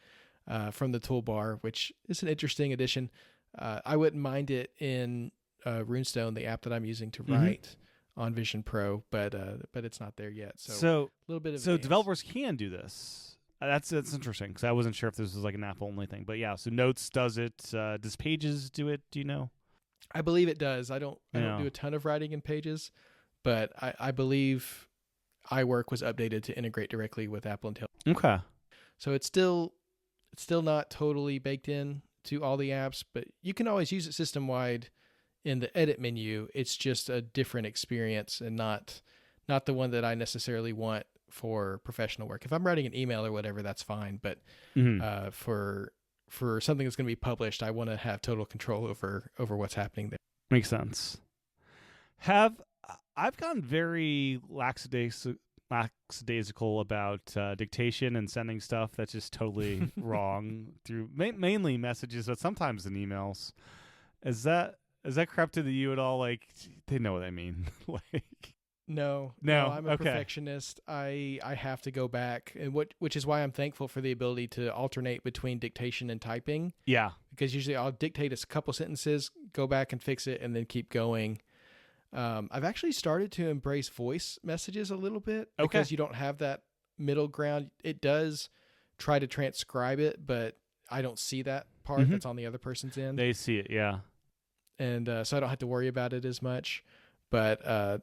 from the toolbar, which is an interesting addition. I wouldn't mind it in Runestone, the app that I'm using to write on Vision Pro, but it's not there yet. So a little bit of advance. Developers can do this. That's interesting because I wasn't sure if this was like an app only thing, but yeah. So Notes does it. Does Pages do it? Do you know? I believe it does. I don't do a ton of writing in Pages, but I believe iWork was updated to integrate directly with Apple Intelligence. Okay. So it's still not totally baked in to all the apps, but you can always use it system wide in the edit menu. It's just a different experience and not the one that I necessarily want for professional work. If I'm writing an email or whatever, that's fine. But for something that's going to be published, I want to have total control over what's happening there. Makes sense. I've gotten very lackadaisical about dictation and sending stuff that's just totally wrong through mainly messages, but sometimes in emails. Has that crept into you at all? Like, they know what I mean. Like, no, I'm a perfectionist. I have to go back, and which is why I'm thankful for the ability to alternate between dictation and typing. Yeah, because usually I'll dictate a couple sentences, go back and fix it, and then keep going. I've actually started to embrace voice messages a little bit because you don't have that middle ground. It does try to transcribe it, but I don't see that part that's on the other person's end. They see it, yeah. And so I don't have to worry about it as much. But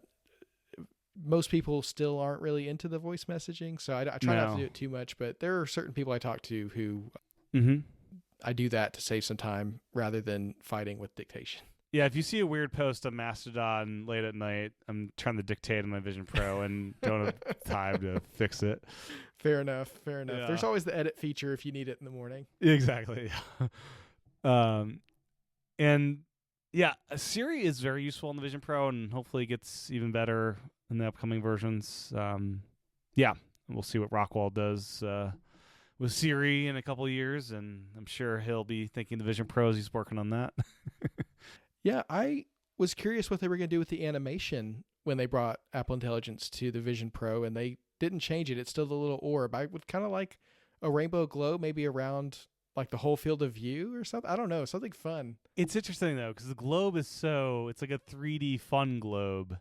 most people still aren't really into the voice messaging, so I try not to do it too much. But there are certain people I talk to who I do that to save some time rather than fighting with dictation. Yeah, if you see a weird post on Mastodon late at night, I'm trying to dictate on my Vision Pro and don't have time to fix it. Fair enough. Yeah. There's always the edit feature if you need it in the morning. Exactly. And yeah, Siri is very useful in the Vision Pro and hopefully gets even better in the upcoming versions. Yeah, we'll see what Rockwell does with Siri in a couple of years, and I'm sure he'll be thinking the Vision Pro as he's working on that. Yeah, I was curious what they were going to do with the animation when they brought Apple Intelligence to the Vision Pro, and they didn't change it. It's still the little orb. I would kind of like a rainbow glow maybe around like the whole field of view or something. I don't know, something fun. It's interesting, though, because the globe is it's like a 3D fun globe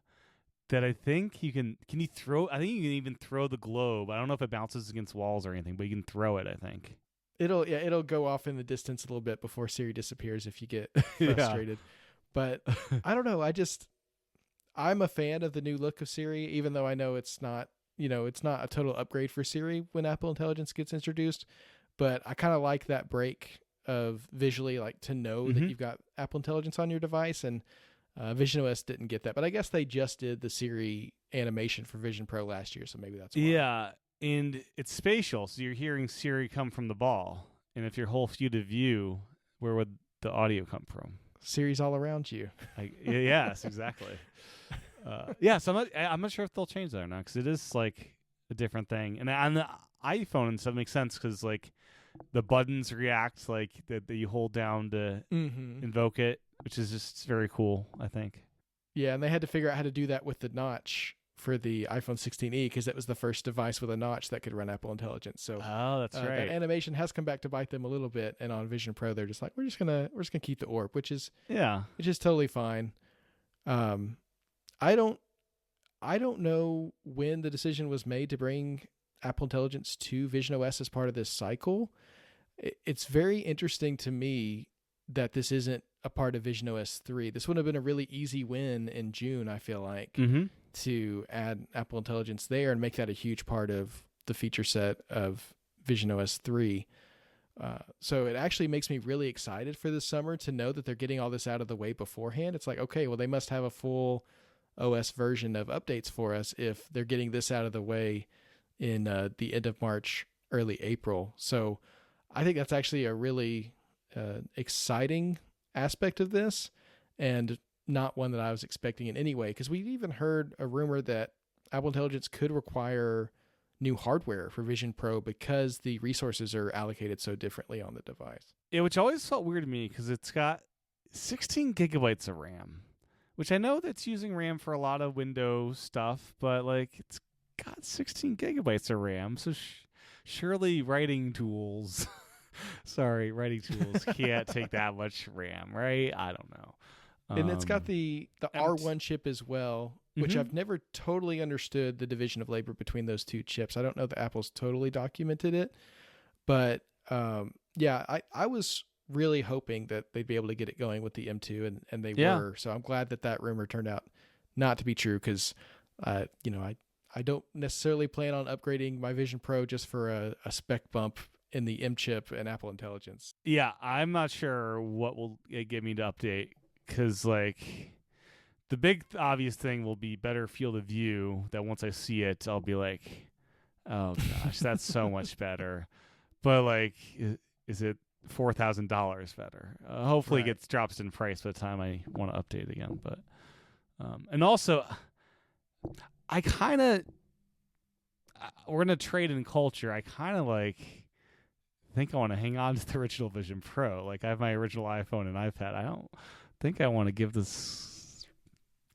that I think you can you throw? I think you can even throw the globe. I don't know if it bounces against walls or anything, but you can throw it, I think. It'll go off in the distance a little bit before Siri disappears if you get frustrated. But I don't know. I'm a fan of the new look of Siri, even though I know it's not a total upgrade for Siri when Apple Intelligence gets introduced. But I kind of like that break of visually, like to know that you've got Apple Intelligence on your device, and visionOS didn't get that. But I guess they just did the Siri animation for Vision Pro last year, so maybe that's why. Yeah, and it's spatial, so you're hearing Siri come from the ball. And if your whole field of view, where would the audio come from? Siri's all around you. Yes, exactly. Yeah, so I'm not sure if they'll change that or not, because it is like a different thing. And on the iPhone and stuff makes sense because like the buttons react like that you hold down to invoke it, which is just very cool, I think. Yeah, and they had to figure out how to do that with the notch for the iPhone 16e because that was the first device with a notch that could run Apple Intelligence. So that's right. That animation has come back to bite them a little bit, and on Vision Pro they're just like we're just gonna keep the orb, which is totally fine. I don't know when the decision was made to bring Apple Intelligence to visionOS as part of this cycle. It's very interesting to me that this isn't a part of visionOS 3. This would have been a really easy win in June, I feel like, to add Apple Intelligence there and make that a huge part of the feature set of visionOS 3. So it actually makes me really excited for this summer to know that they're getting all this out of the way beforehand. It's like, okay, well, they must have a full OS version of updates for us if they're getting this out of the way in the end of March, early April. So I think that's actually a really exciting aspect of this, and not one that I was expecting in any way, because we've even heard a rumor that Apple Intelligence could require new hardware for Vision Pro because the resources are allocated so differently on the device. Yeah, which always felt weird to me because it's got 16 gigabytes of RAM, which I know that's using RAM for a lot of Windows stuff, but like it's got 16 gigabytes of RAM, so surely writing tools can't take that much RAM, right? I don't know. And it's got the R1 chip as well, which I've never totally understood the division of labor between those two chips. I don't know that Apple's totally documented it, but I was really hoping that they'd be able to get it going with the M2, and they were. So I'm glad that rumor turned out not to be true, because I don't necessarily plan on upgrading my Vision Pro just for a spec bump in the M chip and Apple Intelligence. Yeah, I'm not sure what will get me to update, because like the big obvious thing will be better field of view, that once I see it I'll be like, oh gosh, that's so much better. But like, is it $4,000 better? Hopefully it drops in price by the time I want to update again. But and also I kind of, we're in a trade in culture. I kind of like think I want to hang on to the original Vision Pro. Like I have my original iPhone and iPad. I don't think I want to give this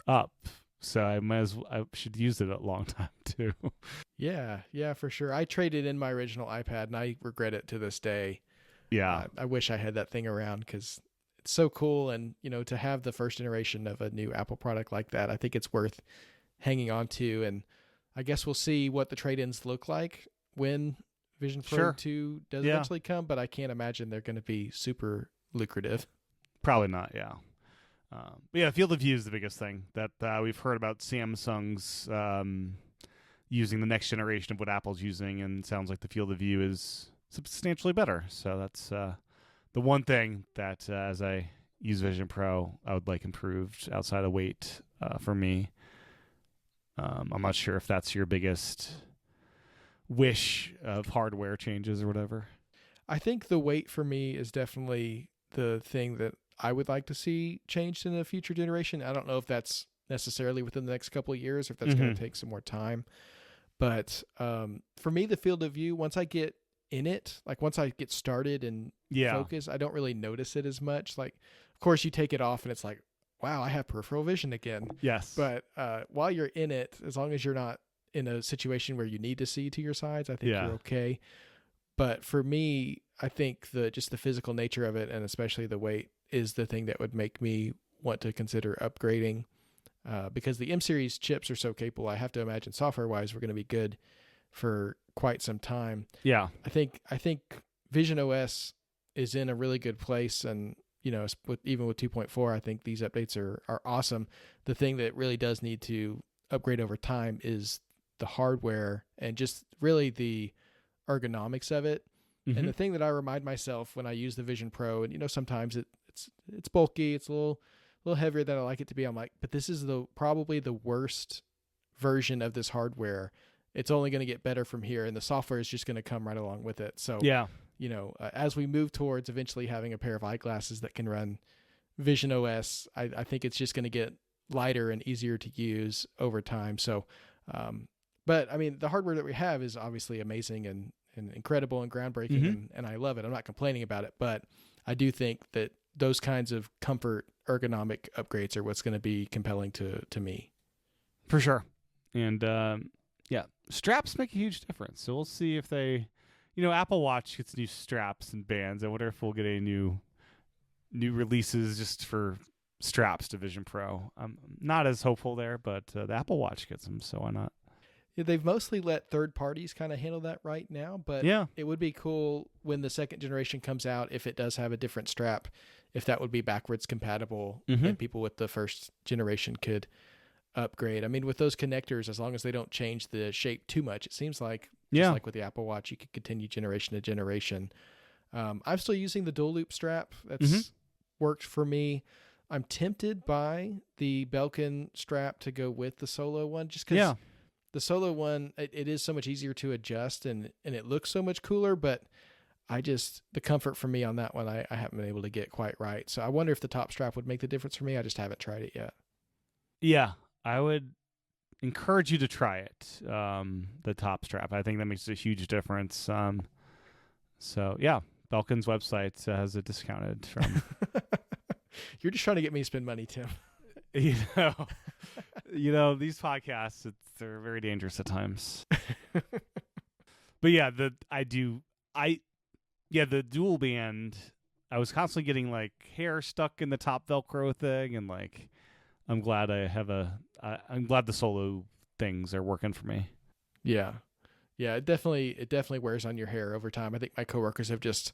up. So I should use it a long time too. Yeah, for sure. I traded in my original iPad and I regret it to this day. Yeah. I wish I had that thing around because it's so cool. And, to have the first iteration of a new Apple product like that, I think it's worth hanging on to. And I guess we'll see what the trade-ins look like when Vision Pro 2 does eventually come, but I can't imagine they're going to be super lucrative. Probably not, yeah. But field of view is the biggest thing that we've heard about. Samsung's using the next generation of what Apple's using, and it sounds like the field of view is substantially better. So that's the one thing that as I use Vision Pro, I would like improved outside of weight for me. I'm not sure if that's your biggest wish of hardware changes or whatever. I think the weight for me is definitely the thing that I would like to see changed in a future generation. I don't know if that's necessarily within the next couple of years or if that's going to take some more time. But for me, the field of view, once I get in it, like once I get started and focus, I don't really notice it as much. Like, of course, you take it off and it's like, wow, I have peripheral vision again. Yes. But while you're in it, as long as you're not in a situation where you need to see to your sides, I think you're okay. But for me, I think just the physical nature of it, and especially the weight, is the thing that would make me want to consider upgrading. Because the M series chips are so capable, I have to imagine software-wise we're going to be good for quite some time. Yeah. I think visionOS is in a really good place, and even with 2.4, I think these updates are awesome. The thing that really does need to upgrade over time is the hardware and just really the ergonomics of it. And the thing that I remind myself when I use the Vision Pro, and sometimes it's bulky, it's a little heavier than I like it to be. I'm like, but this is probably the worst version of this hardware. It's only going to get better from here, and the software is just going to come right along with it. So yeah, as we move towards eventually having a pair of eyeglasses that can run visionOS, I think it's just going to get lighter and easier to use over time. So, but I mean, the hardware that we have is obviously amazing and incredible and groundbreaking, and I love it. I'm not complaining about it, but I do think that those kinds of comfort ergonomic upgrades are what's going to be compelling to me. For sure. And yeah, straps make a huge difference. So we'll see if they, Apple Watch gets new straps and bands. I wonder if we'll get any new releases just for straps to Vision Pro. I'm not as hopeful there, but the Apple Watch gets them, so why not? Yeah, they've mostly let third parties kind of handle that right now, but it would be cool when the second generation comes out, if it does have a different strap, if that would be backwards compatible and people with the first generation could upgrade. I mean, with those connectors, as long as they don't change the shape too much, it seems like just like with the Apple Watch, you could continue generation to generation. I'm still using the dual loop strap. That's worked for me. I'm tempted by the Belkin strap to go with the Solo one, just because the Solo one, it is so much easier to adjust and it looks so much cooler, but the comfort for me on that one, I haven't been able to get quite right. So I wonder if the top strap would make the difference for me. I just haven't tried it yet. Yeah. I would encourage you to try it, the top strap. I think that makes a huge difference. So, yeah, Belkin's website has it discounted from... You're just trying to get me to spend money, Tim. These podcasts, they're very dangerous at times. But yeah, the dual band, I was constantly getting like hair stuck in the top Velcro thing, and like I'm glad I'm glad the Solo things are working for me. Yeah. Yeah, it definitely wears on your hair over time. I think my coworkers have just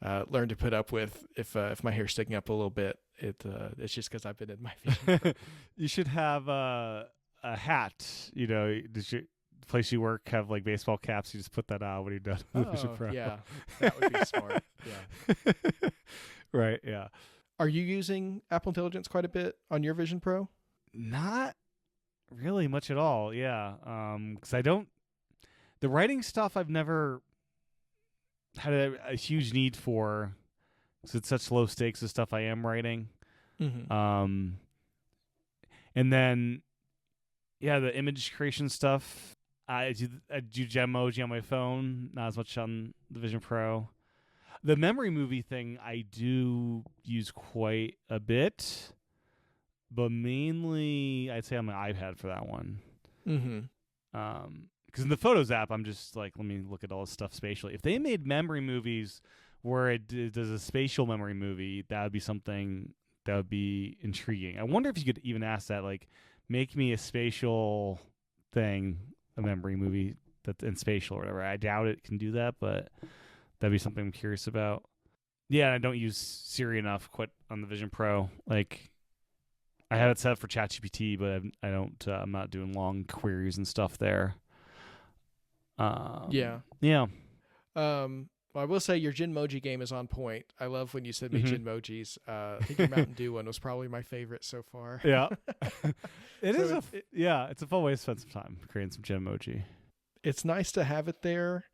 learned to put up with if my hair's sticking up a little bit. It's just because I've been in my Vision. You should have a hat. Does your place you work have like baseball caps? You just put that on when you're done with the Vision Pro. Yeah, that would be smart. Yeah. Right. Yeah. Are you using Apple Intelligence quite a bit on your Vision Pro? Not really much at all. Yeah. Because I don't. The writing stuff I've never had a huge need for, because it's such low stakes, the stuff I am writing. And then, the image creation stuff. I do Gemoji on my phone, not as much on the Vision Pro. The memory movie thing I do use quite a bit, but mainly I'd say on my iPad for that one. Because in the Photos app, I'm just like, let me look at all this stuff spatially. If they made memory movies where it does a spatial memory movie, that would be something that would be intriguing. I wonder if you could even ask that, like, make me a spatial thing, a memory movie that's in spatial or whatever. I doubt it can do that, but that'd be something I'm curious about. Yeah, I don't use Siri enough quite on the Vision Pro. Like, I have it set up for ChatGPT, but I'm not doing long queries and stuff there. Yeah. Well, I will say your Genmoji game is on point. I love when you send me Genmojis. I think your Mountain Dew one was probably my favorite so far. Yeah. It's a fun way to spend some time creating some Genmoji. It's nice to have it there.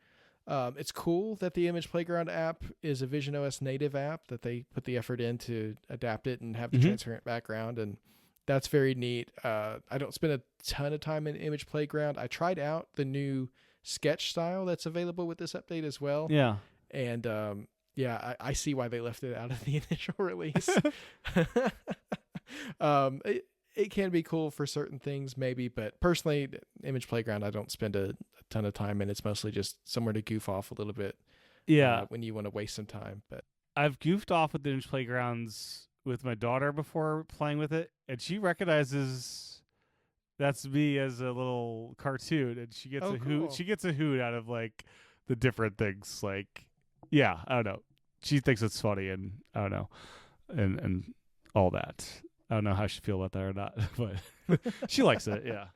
It's cool that the Image Playground app is a visionOS native app, that they put the effort in to adapt it and have the transparent background, and that's very neat. I don't spend a ton of time in Image Playground. I tried out the new sketch style that's available with this update as well. Yeah. And I see why they left it out of the initial release. It can be cool for certain things maybe, but personally, Image Playground, I don't spend a ton of time in. It's mostly just somewhere to goof off a little bit. Yeah. When you want to waste some time. But I've goofed off with the Image Playgrounds with my daughter before playing with it, and she recognizes that's me as a little cartoon, and she gets hoot. She gets a hoot out of like the different things. Like, I don't know. She thinks it's funny, and I don't know. and all that. I don't know how she feel about that or not, but she likes it. Yeah.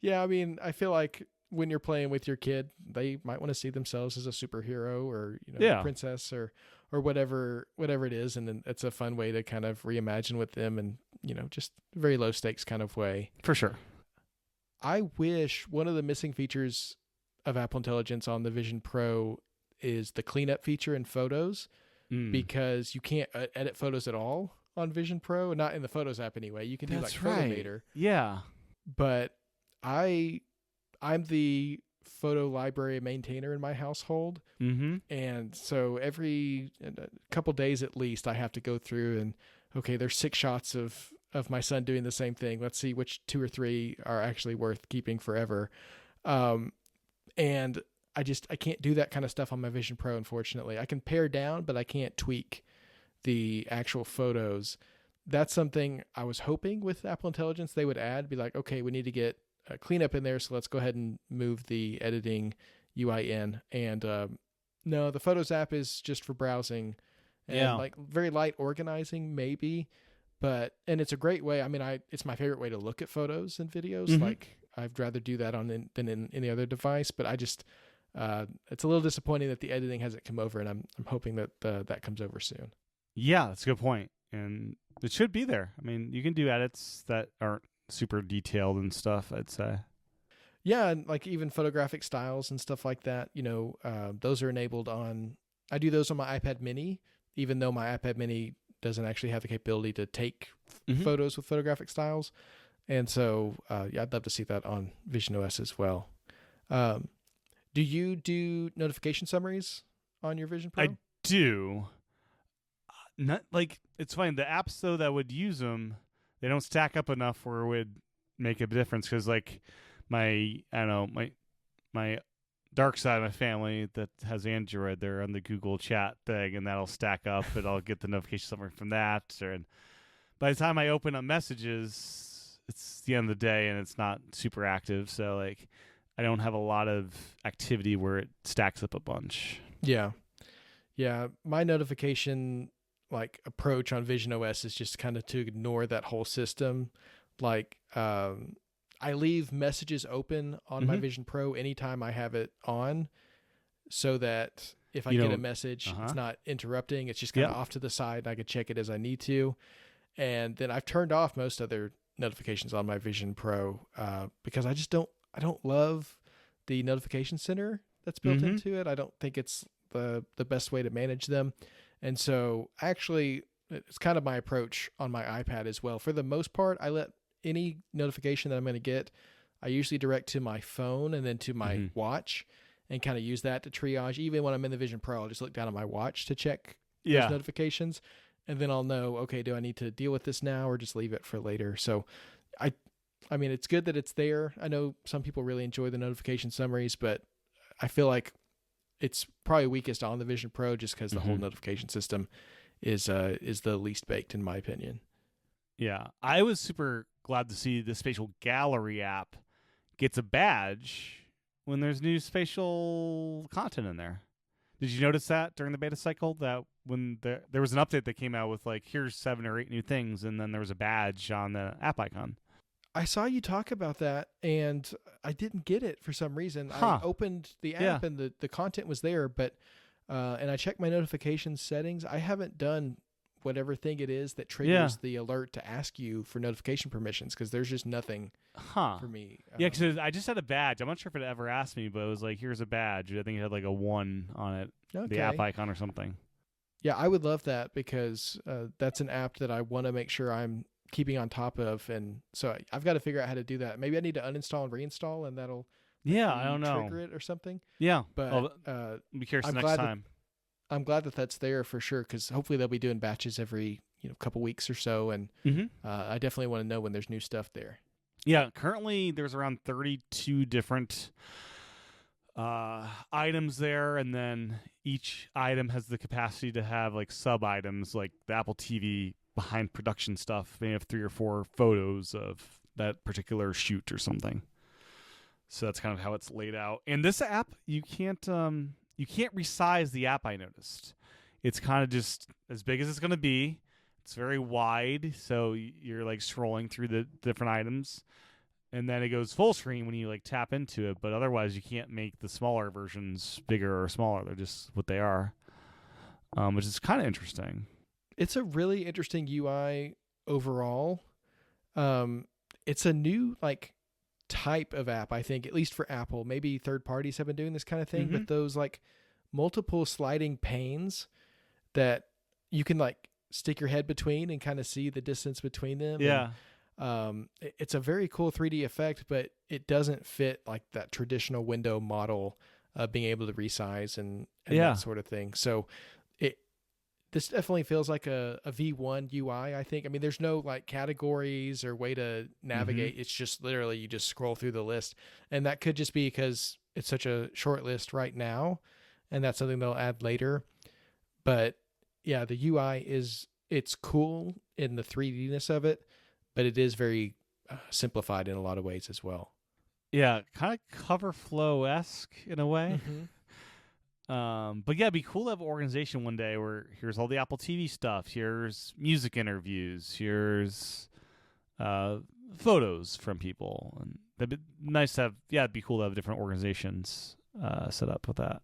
Yeah. I mean, I feel like when you're playing with your kid, they might want to see themselves as a superhero or, a princess or whatever it is. And then it's a fun way to kind of reimagine with them and, just very low stakes kind of way. For sure. I wish one of the missing features of Apple Intelligence on the Vision Pro is the cleanup feature in Photos, because you can't edit photos at all on Vision Pro, not in the Photos app anyway. You can do like Photomator. Yeah. But I'm the photo library maintainer in my household. Mm-hmm. And so every couple days at least, I have to go through and, okay, there's 6 shots of my son doing the same thing. Let's see which 2 or 3 are actually worth keeping forever. And I can't do that kind of stuff on my Vision Pro, unfortunately. I can pare down, but I can't tweak the actual photos. That's something I was hoping with Apple Intelligence they would add, be like, okay, we need to get a cleanup in there, so let's go ahead and move the editing UI in. And no, the Photos app is just for browsing and like very light organizing maybe, and it's a great way. I mean, it's my favorite way to look at photos and videos. Mm-hmm. Like I'd rather do that than in any other device, but I just it's a little disappointing that the editing hasn't come over, and I'm hoping that that comes over soon. Yeah, that's a good point. And it should be there. I mean, you can do edits that aren't super detailed and stuff, I'd say. Yeah, and like even photographic styles and stuff like that, those are enabled I do those on my iPad mini, even though my iPad mini doesn't actually have the capability to take photos with photographic styles. And so, I'd love to see that on visionOS as well. Do you do notification summaries on your Vision Pro? I do. Not like, it's funny. The apps though that would use them, they don't stack up enough where it would make a difference. Because like my dark side of my family that has Android, they're on the Google Chat thing, and that'll stack up, and I'll get the notification summary from that. And by the time I open up messages, it's the end of the day, and it's not super active. So like, I don't have a lot of activity where it stacks up a bunch. Yeah. My notification approach on visionOS is just kind of to ignore that whole system. Like, I leave messages open on my Vision Pro anytime I have it on, so that if I get a message, it's not interrupting. It's just kind of off to the side, and I can check it as I need to. And then I've turned off most other notifications on my Vision Pro because I don't love the notification center that's built into it. I don't think it's the best way to manage them. And so actually, it's kind of my approach on my iPad as well. For the most part, I let any notification that I'm going to get, I usually direct to my phone and then to my watch, and kind of use that to triage. Even when I'm in the Vision Pro, I'll just look down at my watch to check those notifications. And then I'll know, okay, do I need to deal with this now or just leave it for later? So I mean, it's good that it's there. I know some people really enjoy the notification summaries, but I feel like it's probably weakest on the Vision Pro just because the whole notification system is the least baked, in my opinion. Yeah, I was super glad to see the Spatial Gallery app gets a badge when there's new spatial content in there. Did you notice that during the beta cycle, that when there was an update that came out with like, here's 7 or 8 new things, and then there was a badge on the app icon? I saw you talk about that, and I didn't get it for some reason. I opened the app and the content was there, but and I checked my notification settings. I haven't done whatever thing it is that triggers the alert to ask you for notification permissions, because there's just nothing for me. Yeah, because I just had a badge. I'm not sure if it ever asked me, but it was like, here's a badge. I think it had like a 1 on it, the app icon or something. Yeah, I would love that, because that's an app that I want to make sure I'm keeping on top of, and so I've got to figure out how to do that. Maybe I need to uninstall and reinstall, and that'll I don't know, trigger it or something. Yeah, but I'll be curious next time. I'm glad that that's there for sure, because hopefully they'll be doing batches every couple weeks or so, and I definitely want to know when there's new stuff there. Yeah, currently there's around 32 different items there, and then each item has the capacity to have like sub items, like the Apple TV behind production stuff. They have 3 or 4 photos of that particular shoot or something. So that's kind of how it's laid out. And this app, you can't resize the app, I noticed. It's kind of just as big as it's going to be. It's very wide, so you're like scrolling through the different items, and then it goes full screen when you like tap into it. But otherwise, you can't make the smaller versions bigger or smaller. They're just what they are, which is kind of interesting. It's a really interesting UI overall. It's a new like type of app, I think, at least for Apple. Maybe third parties have been doing this kind of thing, but those like multiple sliding panes that you can like stick your head between and kind of see the distance between them. Yeah. And, it's a very cool 3D effect, but it doesn't fit like that traditional window model of being able to resize and that sort of thing. So this definitely feels like a V1 UI, I think. I mean, there's no like categories or way to navigate. It's just literally you just scroll through the list. And that could just be because it's such a short list right now, and that's something they'll add later. But yeah, the UI it's cool in the 3D-ness of it, but it is very simplified in a lot of ways as well. Yeah, kind of cover flow-esque in a way. But yeah, it'd be cool to have an organization one day where here's all the Apple TV stuff, here's music interviews, here's photos from people, and that'd be nice to have. Yeah, it'd be cool to have different organizations set up with that.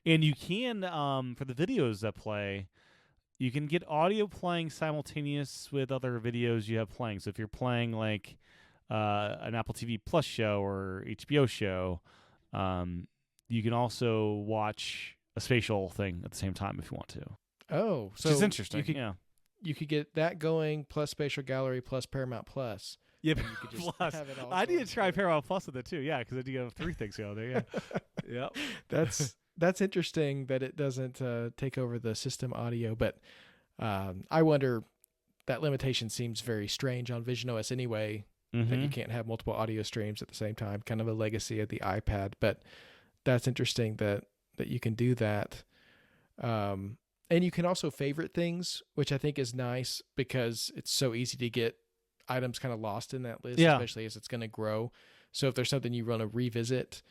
And you can, for the videos that play, you can get audio playing simultaneous with other videos you have playing. So if you're playing like an Apple TV Plus show or HBO show, you can also watch a spatial thing at the same time if you want to. Oh, so which is interesting. You could get that going plus Spatial Gallery plus Paramount Plus. Yep. You could just Plus. have it all I need to try together. Paramount Plus with it too. Yeah, because then you have 3 things going there. Yeah. Yep. That's interesting that it doesn't take over the system audio, but I wonder, that limitation seems very strange on visionOS anyway, that you can't have multiple audio streams at the same time, kind of a legacy of the iPad. But that's interesting that you can do that. And you can also favorite things, which I think is nice because it's so easy to get items kind of lost in that list, especially as it's going to grow. So if there's something you want to revisit,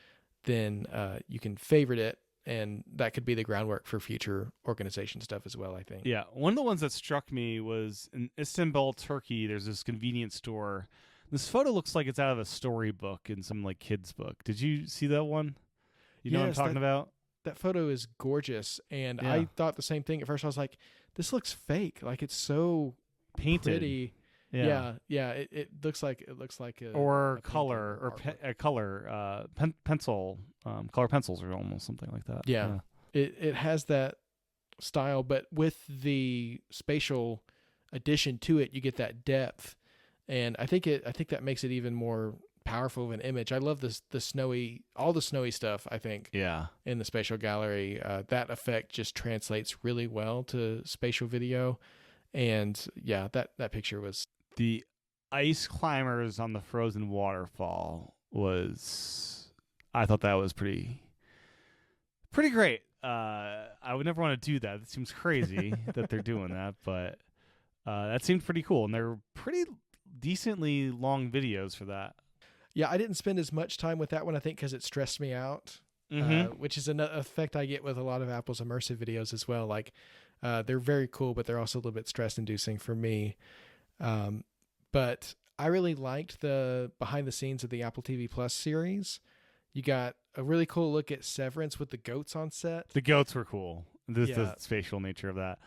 then you can favorite it, and that could be the groundwork for future organization stuff as well, I think. Yeah. One of the ones that struck me was in Istanbul, Turkey, there's this convenience store. This photo looks like it's out of a storybook in some like kids book. Did you see that one? You know what I'm talking about? That photo is gorgeous, and I thought the same thing at first. I was like, this looks fake. Like, it's so painted. Pretty. Yeah. It looks like a or color or color pencil. Color pencils or almost something like that. Yeah. It has that style, but with the spatial addition to it, you get that depth, and I think that makes it even more powerful of an image. I love all the snowy stuff, I think. Yeah. In the Spatial Gallery, that effect just translates really well to spatial video. And yeah, that picture was... The ice climbers on the frozen waterfall I thought that was pretty great. I would never want to do that. It seems crazy that they're doing that, but that seemed pretty cool. And they're pretty decently long videos for that. Yeah, I didn't spend as much time with that one, I think, because it stressed me out, which is an effect I get with a lot of Apple's immersive videos as well. Like, they're very cool, but they're also a little bit stress-inducing for me. But I really liked the behind the scenes of the Apple TV Plus series. You got a really cool look at Severance with the goats on set. The goats were cool. The spatial nature of that.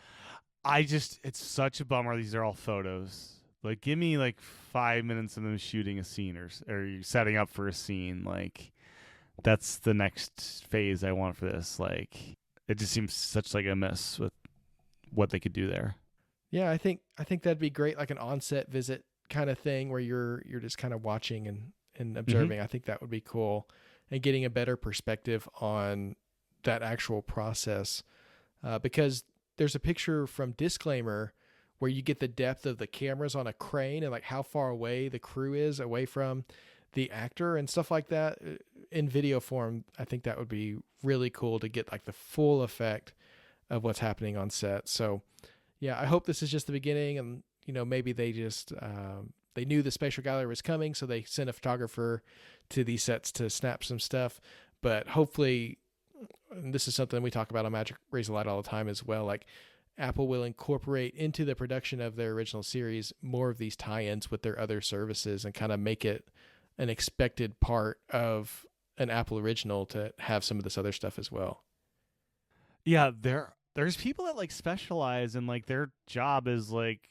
It's such a bummer. These are all photos. Like, give me like 5 minutes of them shooting a scene or setting up for a scene. Like, that's the next phase I want for this. Like, it just seems such like a mess with what they could do there. Yeah, I think that'd be great, like an on-set visit kind of thing where you're just kind of watching and observing. I think that would be cool, and getting a better perspective on that actual process. Because there's a picture from Disclaimer where you get the depth of the cameras on a crane and like how far away the crew is away from the actor and stuff like that in video form. I think that would be really cool to get like the full effect of what's happening on set. So yeah, I hope this is just the beginning, and maybe they just they knew the Spatial Gallery was coming, so they sent a photographer to these sets to snap some stuff. But hopefully, and this is something we talk about on Magic Raise the Light all the time as well, like Apple will incorporate into the production of their original series more of these tie-ins with their other services and kind of make it an expected part of an Apple original to have some of this other stuff as well. Yeah, there's people that like specialize in like their job is like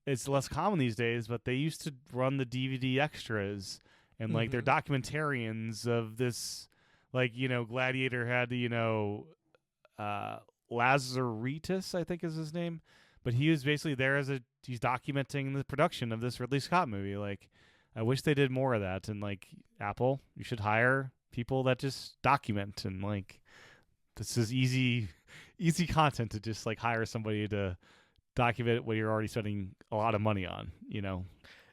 it's less common these days, but they used to run the DVD extras and like they're documentarians of this, like, you know, Gladiator had, you know, Lazaritis, I think is his name, but he was basically there he's documenting the production of this Ridley Scott movie. Like, I wish they did more of that. And like, Apple, you should hire people that just document, and like, this is easy content to just like hire somebody to document what you're already spending a lot of money on, you know?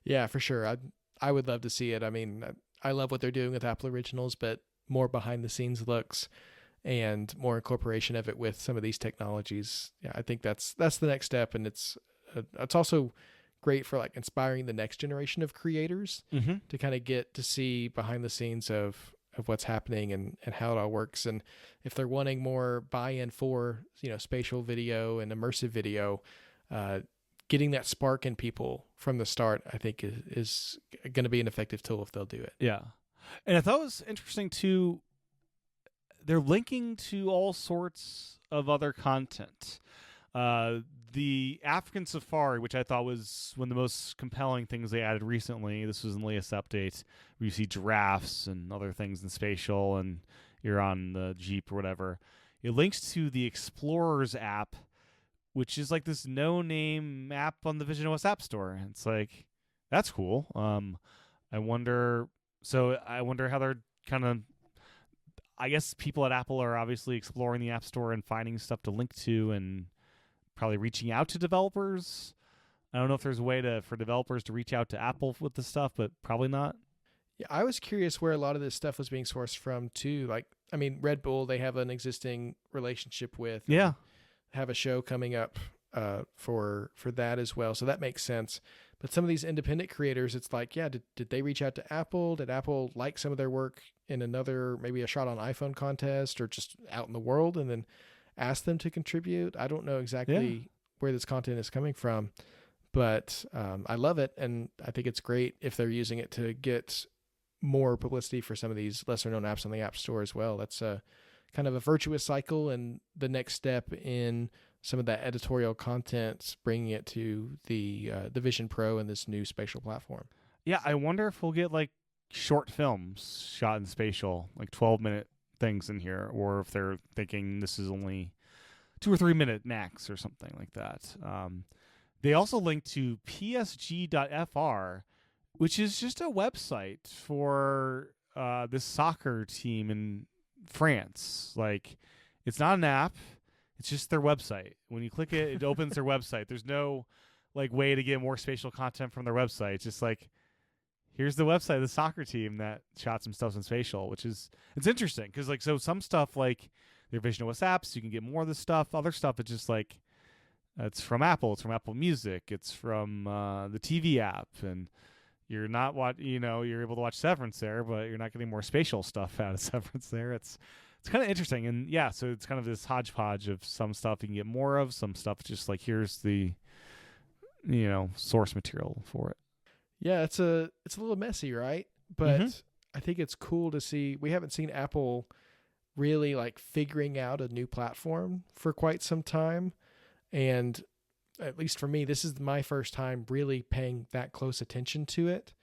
Yeah, for sure. I would love to see it. I mean, I love what they're doing with Apple Originals, but more behind the scenes looks and more incorporation of it with some of these technologies. Yeah, I think that's the next step, and it's also great for like inspiring the next generation of creators to kind of get to see behind the scenes of what's happening and how it all works. And if they're wanting more buy-in for, you know, spatial video and immersive video, getting that spark in people from the start, I think is going to be an effective tool if they'll do it. Yeah. And I thought it was interesting too, they're linking to all sorts of other content. The African safari, which I thought was one of the most compelling things they added recently. This was in the latest update, where you see giraffes and other things in spatial, and you're on the Jeep or whatever. It links to the Explorers app, which is like this no-name app on the visionOS App Store. It's like, that's cool. I wonder how they're kind of, I guess people at Apple are obviously exploring the App Store and finding stuff to link to and probably reaching out to developers. I don't know if there's a way for developers to reach out to Apple with this stuff, but probably not. Yeah, I was curious where a lot of this stuff was being sourced from too. Like, I mean, Red Bull, they have an existing relationship with. Yeah. Have a show coming up for that as well. So that makes sense. But some of these independent creators, it's like, yeah, did they reach out to Apple? Did Apple like some of their work in another, maybe a shot on iPhone contest or just out in the world, and then ask them to contribute? I don't know exactly where this content is coming from, but I love it. And I think it's great if they're using it to get more publicity for some of these lesser known apps on the App Store as well. That's kind of a virtuous cycle, and the next step in some of that editorial content, bringing it to the Vision Pro and this new spatial platform. Yeah, I wonder if we'll get like short films shot in spatial, like 12-minute things in here, or if they're thinking this is only 2 or 3 minute max or something like that. They also link to psg.fr, which is just a website for this soccer team in France. Like, it's not an app, it's just their website. When you click it, it opens their website. There's no like way to get more spatial content from their website. It's just like, here's the website of the soccer team that shot some stuff in spatial, which is, it's interesting because like, so some stuff like their visionOS apps, you can get more of this stuff. Other stuff, it's just like, it's from Apple, it's from Apple Music, it's from the TV app, and you're not you're able to watch Severance there, but you're not getting more spatial stuff out of Severance there. It's kind of interesting. And yeah, so it's kind of this hodgepodge of some stuff you can get more of, some stuff just like, here's the, source material for it. Yeah, it's a little messy, right? But I think it's cool to see. We haven't seen Apple really like figuring out a new platform for quite some time. And at least for me, this is my first time really paying that close attention to it.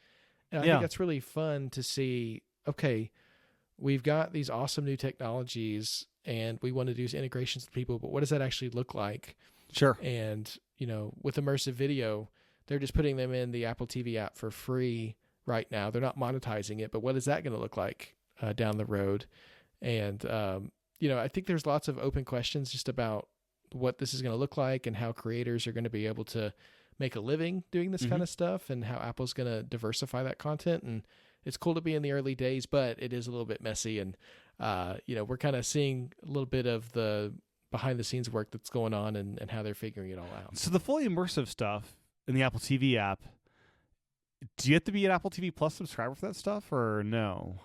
And I think that's really fun to see, okay, we've got these awesome new technologies and we want to do integrations with people, but what does that actually look like? Sure. And, with immersive video, they're just putting them in the Apple TV app for free right now. They're not monetizing it, but what is that going to look like down the road? And, I think there's lots of open questions just about what this is going to look like and how creators are going to be able to make a living doing this kind of stuff, and how Apple's going to diversify that content. And it's cool to be in the early days, but it is a little bit messy. And, we're kind of seeing a little bit of the behind the scenes work that's going on and how they're figuring it all out. So the fully immersive stuff in the Apple TV app, do you have to be an Apple TV Plus subscriber for that stuff, or no?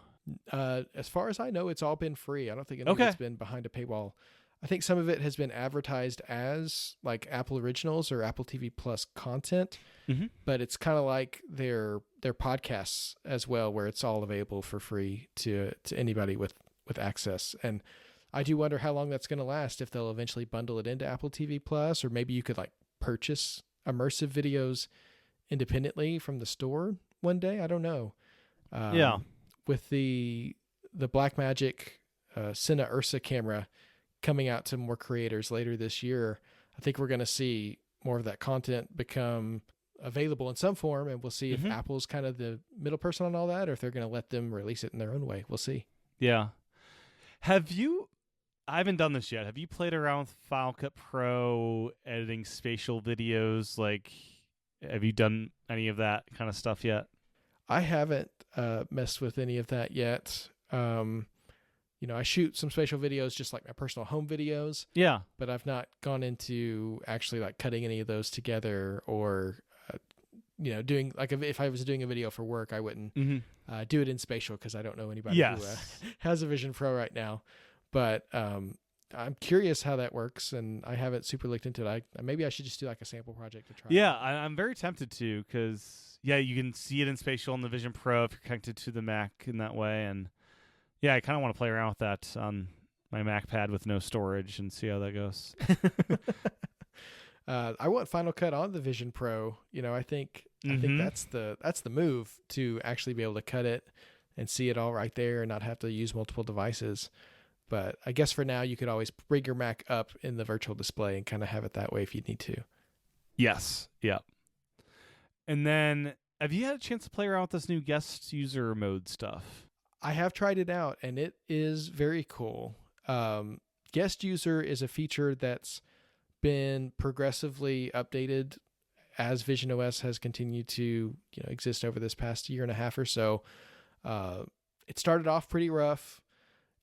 As far as I know, it's all been free. I don't think anything's been behind a paywall. I think some of it has been advertised as like Apple Originals or Apple TV Plus content, but it's kind of like their podcasts as well, where it's all available for free to anybody with access. And I do wonder how long that's going to last, if they'll eventually bundle it into Apple TV Plus, or maybe you could like purchase immersive videos independently from the store one day. I don't know. With the Blackmagic Cine Ursa camera coming out to more creators later this year, I think we're going to see more of that content become available in some form, and we'll see if Apple's kind of the middle person on all that, or if they're going to let them release it in their own way. We'll see. Yeah. I haven't done this yet. Have you played around with Final Cut Pro, editing spatial videos? Like, have you done any of that kind of stuff yet? I haven't messed with any of that yet. I shoot some spatial videos, just like my personal home videos. Yeah. But I've not gone into actually like cutting any of those together, or, doing like, if I was doing a video for work, I wouldn't do it in spatial, because I don't know anybody who has a Vision Pro right now. But I'm curious how that works, and I haven't super looked into it. Maybe I should just do like a sample project to try. Yeah, I'm very tempted to, because you can see it in spatial on the Vision Pro if you're connected to the Mac in that way. And yeah, I kind of want to play around with that on my MacPad with no storage and see how that goes. I want Final Cut on the Vision Pro. I think that's the move, to actually be able to cut it and see it all right there and not have to use multiple devices. But I guess for now, you could always rig your Mac up in the virtual display and kind of have it that way if you need to. Yes. Yeah. And then, have you had a chance to play around with this new guest user mode stuff? I have tried it out, and it is very cool. Guest user is a feature that's been progressively updated as visionOS has continued to exist over this past year and a half or so. It started off pretty rough.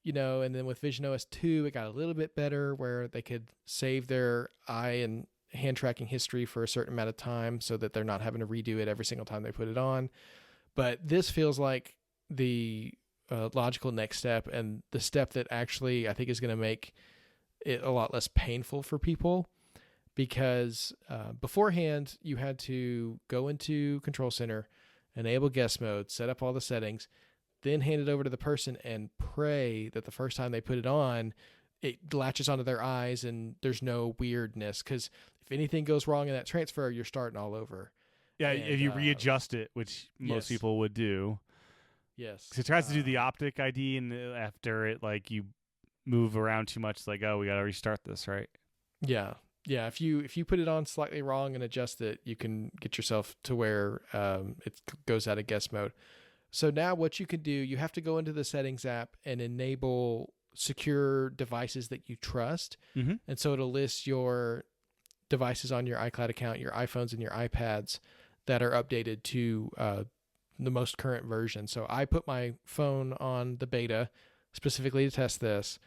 And then with visionOS 2, it got a little bit better, where they could save their eye and hand tracking history for a certain amount of time, so that they're not having to redo it every single time they put it on. But this feels like the logical next step, and the step that actually I think is going to make it a lot less painful for people, because beforehand you had to go into Control Center, enable guest mode, set up all the settings, then hand it over to the person and pray that the first time they put it on, it latches onto their eyes and there's no weirdness. Because if anything goes wrong in that transfer, you're starting all over. Yeah, and if you readjust it, which most people would do. Yes. Because it tries to do the optic ID, and after it, like, you move around too much, it's like, oh, we got to restart this, right? Yeah. Yeah, if you put it on slightly wrong and adjust it, you can get yourself to where it goes out of guest mode. So now what you can do, you have to go into the settings app and enable secure devices that you trust. And so it'll list your devices on your iCloud account, your iPhones and your iPads that are updated to the most current version. So I put my phone on the beta specifically to test this,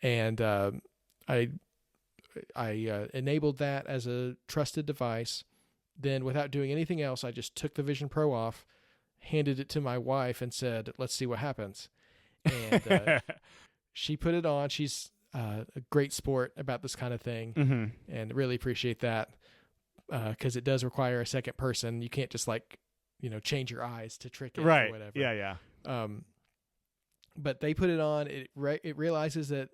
and I enabled that as a trusted device. Then, without doing anything else, I just took the Vision Pro off, handed it to my wife, and said, let's see what happens. And she put it on. She's a great sport about this kind of thing, and really appreciate that, because it does require a second person. You can't just change your eyes to trick it or whatever. Yeah. But they put it on. It realizes that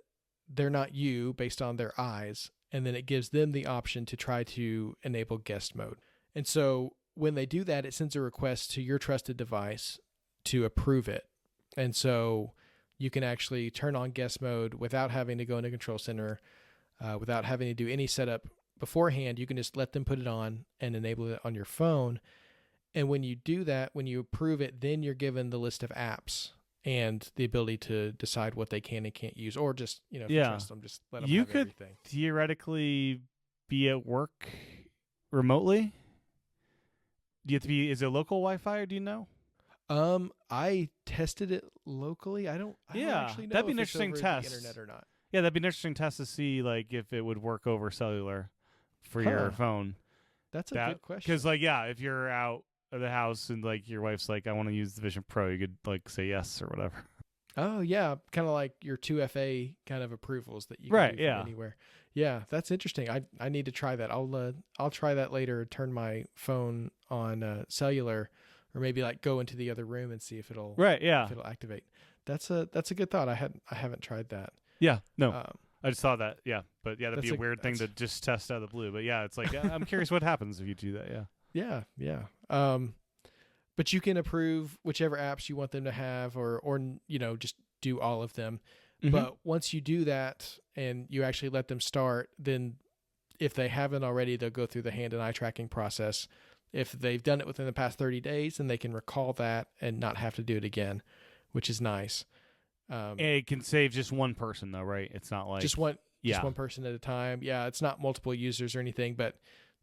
they're not you based on their eyes, and then it gives them the option to try to enable guest mode. And so when they do that, it sends a request to your trusted device to approve it. And so you can actually turn on guest mode without having to go into Control Center, without having to do any setup beforehand. You can just let them put it on and enable it on your phone. And when you do that, when you approve it, then you're given the list of apps and the ability to decide what they can and can't use, or just, if you trust them, just let them have everything. You could theoretically be at work remotely. Do you have to be? Is it local Wi-Fi, or do you know? I tested it locally. I don't actually know. That'd be if an interesting it's over test. The internet or not. Yeah, that'd be an interesting test to see, like, if it would work over cellular for your phone. That's a good question. Because, if you're out of the house and your wife's like, I want to use the Vision Pro, you could say yes or whatever. Oh yeah, kind of like your 2FA kind of approvals that you Right, can do yeah. from anywhere. Yeah, that's interesting. I need to try that. I'll try that later. Turn my phone on cellular, or maybe like go into the other room and see if it'll Right, yeah. if it'll activate. That's a good thought. I haven't tried that. Yeah, no. Um, I just saw that. Yeah, but yeah, that'd be That's a weird thing to just test out of the blue. But yeah, it's like I'm curious what happens if you do that. Yeah. yeah. But you can approve whichever apps you want them to have, or just do all of them. Mhm. But once you do that and you actually let them start, then if they haven't already, they'll go through the hand and eye tracking process. If they've done it within the past 30 days, then they can recall that and not have to do it again, which is nice. And it can save just one person though, right? It's not like Just one person at a time. Yeah, it's not multiple users or anything, but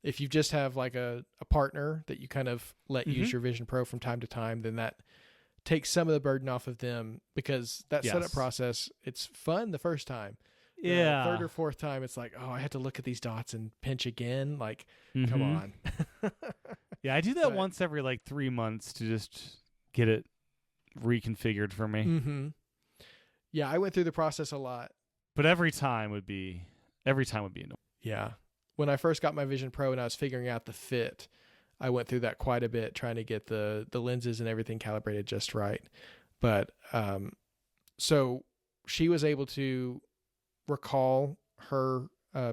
if you just have like a partner that you kind of let use your Vision Pro from time to time, then that takes some of the burden off of them, because that setup process, it's fun the first time. Yeah. Third or fourth time, it's like, oh, I have to look at these dots and pinch again. Like, come Mhm. on. Yeah, I do that But- once every like 3 months to just get it reconfigured for me. Mm-hmm. Yeah, I went through the process a lot. But every time would be annoying. Yeah. When I first got my Vision Pro and I was figuring out the fit, I went through that quite a bit, trying to get the lenses and everything calibrated just right. But so she was able to recall her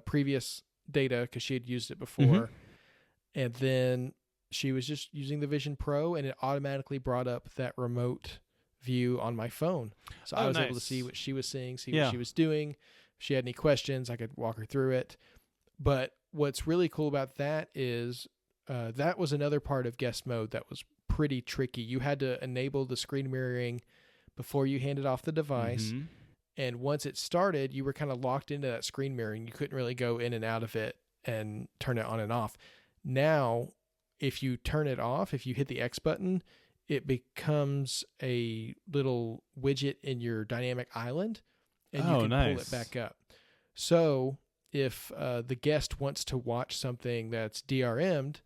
previous data because she had used it before. And then she was just using the Vision Pro, and it automatically brought up that remote view on my phone. So I was able to see what she was seeing, what she was doing. If she had any questions, I could walk her through it. But what's really cool about that is that was another part of guest mode that was pretty tricky. You had to enable the screen mirroring before you handed off the device. Mhm. And once it started, you were kind of locked into that screen mirroring. You couldn't really go in and out of it and turn it on and off. Now, if you turn it off, if you hit the X button, it becomes a little widget in your dynamic island, and you can pull it back up. So if the guest wants to watch something that's DRM'd,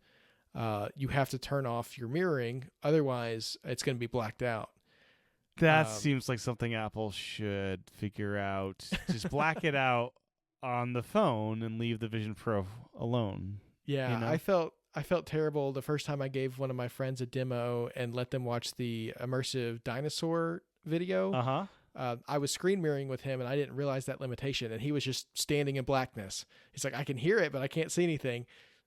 you have to turn off your mirroring. Otherwise, it's going to be blacked out. That seems like something Apple should figure out. Just black it out on the phone and leave the Vision Pro alone. Yeah, you know? I felt terrible the first time I gave one of my friends a demo and let them watch the immersive dinosaur video. I was screen mirroring with him, and I didn't realize that limitation, and he was just standing in blackness. He's like, I can hear it, but I can't see anything.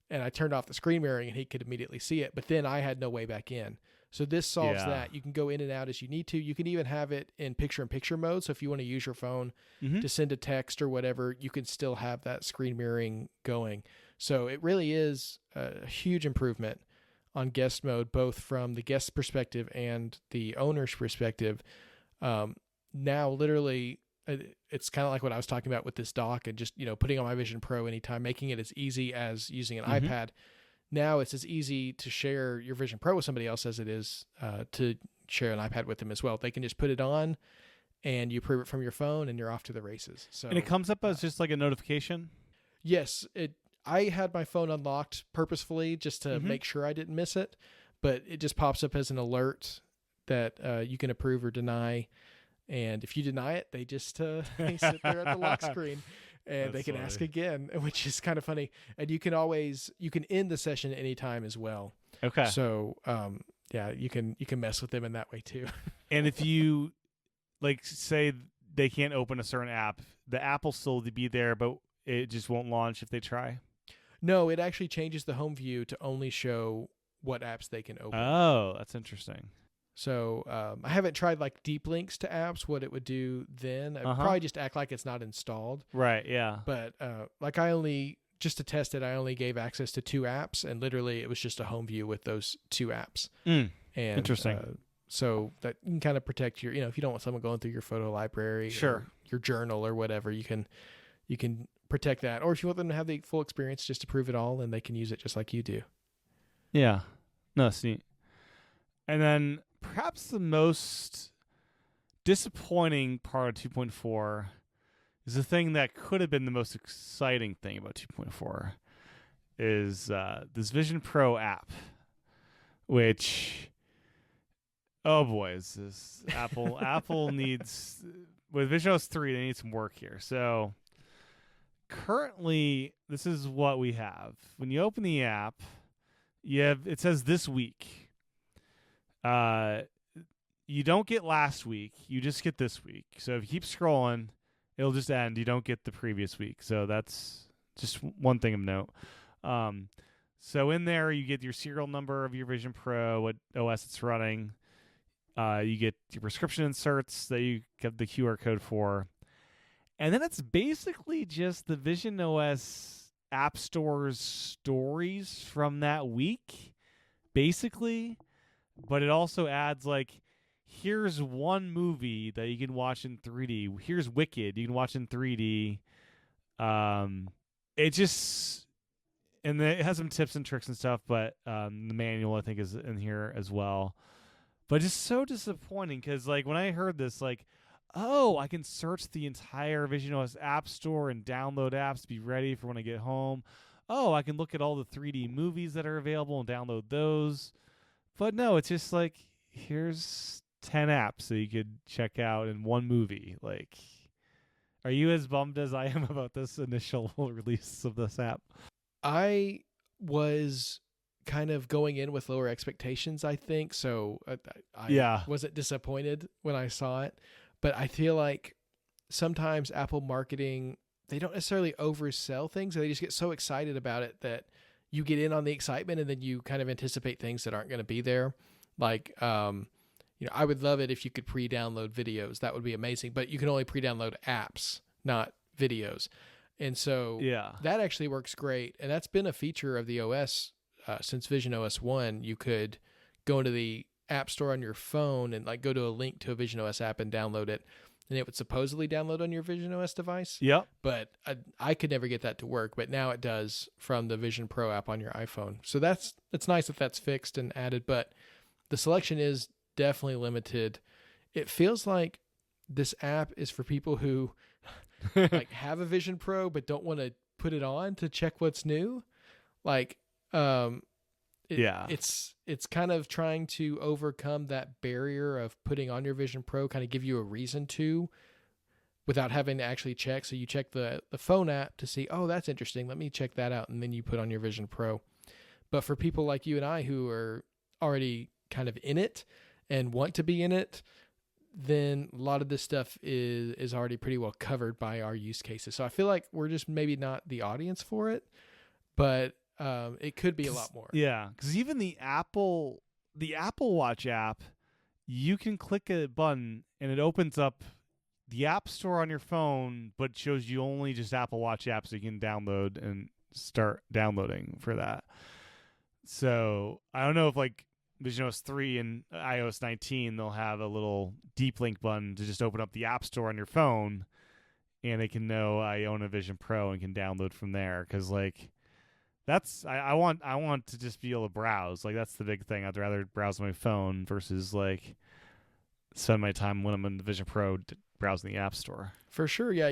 And I turned off the screen mirroring, and he could immediately see it. But then I had no way back in. So this solves that. You can go in and out as you need to. You can even have it in picture-in-picture mode. So if you want to use your phone to send a text or whatever, you can still have that screen mirroring going. So it really is a huge improvement on guest mode, both from the guest perspective and the owner's perspective. Now, literally, it's kind of like what I was talking about with this dock and just, putting on my Vision Pro anytime, making it as easy as using an iPad. Now it's as easy to share your Vision Pro with somebody else as it is to share an iPad with them as well. They can just put it on and you approve it from your phone and you're off to the races. So, and it comes up as just like a notification? Yes. I had my phone unlocked purposefully just to make sure I didn't miss it, but it just pops up as an alert that you can approve or deny. And if you deny it, they just they sit there at the lock screen. And they can ask again, which is kind of funny. And you can end the session anytime as well. Okay. So, you can mess with them in that way too. And if you say they can't open a certain app, the app will still be there, but it just won't launch if they try? No, it actually changes the home view to only show what apps they can open. Oh, that's interesting. So I haven't tried like deep links to apps, what it would do then. I'd probably just act like it's not installed. Right, yeah. But just to test it, I only gave access to 2 apps, and literally it was just a home view with those 2 apps. And interesting. So that you can kind of protect your, if you don't want someone going through your photo library or your journal or whatever, you can protect that. Or if you want them to have the full experience, just approve it all, and they can use it just like you do. Yeah. No, that's neat. And then perhaps the most disappointing part of 2.4 is the thing that could have been the most exciting thing about 2.4 is this Vision Pro app, which Oh boy, is this Apple? Apple needs with visionOS 3. They need some work here. So currently, this is what we have. When you open the app, it says this week. You don't get last week. You just get this week. So if you keep scrolling, it'll just end. You don't get the previous week. So that's just one thing of note. So in there, you get your serial number of your Vision Pro, what OS it's running. You get your prescription inserts that you get the QR code for. And then it's basically just the visionOS App Store's stories from that week, basically. But it also adds, like, here's one movie that you can watch in 3D. Here's Wicked. You can watch in 3D. It just... And it has some tips and tricks and stuff, but the manual, I think, is in here as well. But just so disappointing because, like, when I heard this, like, oh, I can search the entire visionOS App Store and download apps to be ready for when I get home. Oh, I can look at all the 3D movies that are available and download those. But no, it's just like, here's 10 apps that you could check out in one movie. Like, are you as bummed as I am about this initial release of this app? I was kind of going in with lower expectations, I think. So I wasn't disappointed when I saw it. But I feel like sometimes Apple marketing, they don't necessarily oversell things. They just get so excited about it that you get in on the excitement and then you kind of anticipate things that aren't going to be there. Like, I would love it if you could pre-download videos. That would be amazing. But you can only pre-download apps, not videos. And so that actually works great. And that's been a feature of the OS since visionOS 1. You could go into the App Store on your phone and like go to a link to a visionOS app and download it. And it would supposedly download on your visionOS device. Yep. But I could never get that to work. But now it does from the Vision Pro app on your iPhone. So it's nice that that's fixed and added. But the selection is definitely limited. It feels like this app is for people who like have a Vision Pro but don't want to put it on to check what's new. Like, it's kind of trying to overcome that barrier of putting on your Vision Pro, kind of give you a reason to, without having to actually check. So you check the phone app to see, oh, that's interesting. Let me check that out. And then you put on your Vision Pro. But for people like you and I who are already kind of in it and want to be in it, then a lot of this stuff is already pretty well covered by our use cases. So I feel like we're just maybe not the audience for it, but it could be a lot more. Yeah, because even the Apple Watch app, you can click a button and it opens up the App Store on your phone, but shows you only just Apple Watch apps you can download and start downloading for that. So I don't know if like visionOS 3 and iOS 19, they'll have a little deep link button to just open up the App Store on your phone, and they can know I own a Vision Pro and can download from there. Because like I want to just be able to browse. Like that's the big thing. I'd rather browse on my phone versus like spend my time when I'm in the Vision Pro browsing the App Store. For sure, yeah.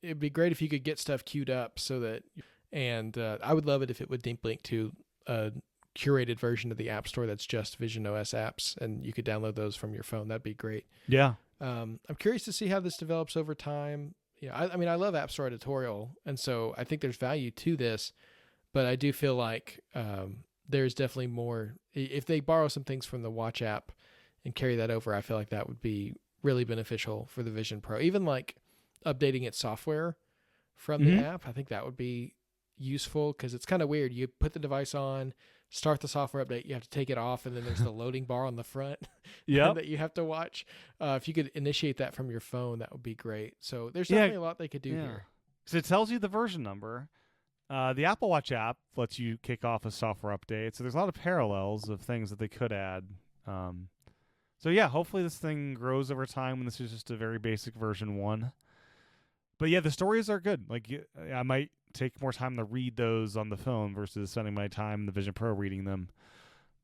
It'd be great if you could get stuff queued up so that, and I would love it if it would deep link to a curated version of the App Store that's just visionOS apps, and you could download those from your phone. That'd be great. Yeah. I'm curious to see how this develops over time. I mean, I love App Store editorial, and so I think there's value to this, but I do feel like there's definitely more. If they borrow some things from the Watch app and carry that over, I feel like that would be really beneficial for the Vision Pro. Even like updating its software from the app, I think that would be useful because it's kind of weird. You put the device on, start the software update, you have to take it off, and then there's the loading bar on the front that you have to watch. If you could initiate that from your phone, that would be great. So there's definitely a lot they could do here. So it tells you the version number. The Apple Watch app lets you kick off a software update. So there's a lot of parallels of things that they could add. So yeah, hopefully this thing grows over time, and this is just a very basic version 1. But yeah, the stories are good. Like I might take more time to read those on the phone versus spending my time in the Vision Pro reading them.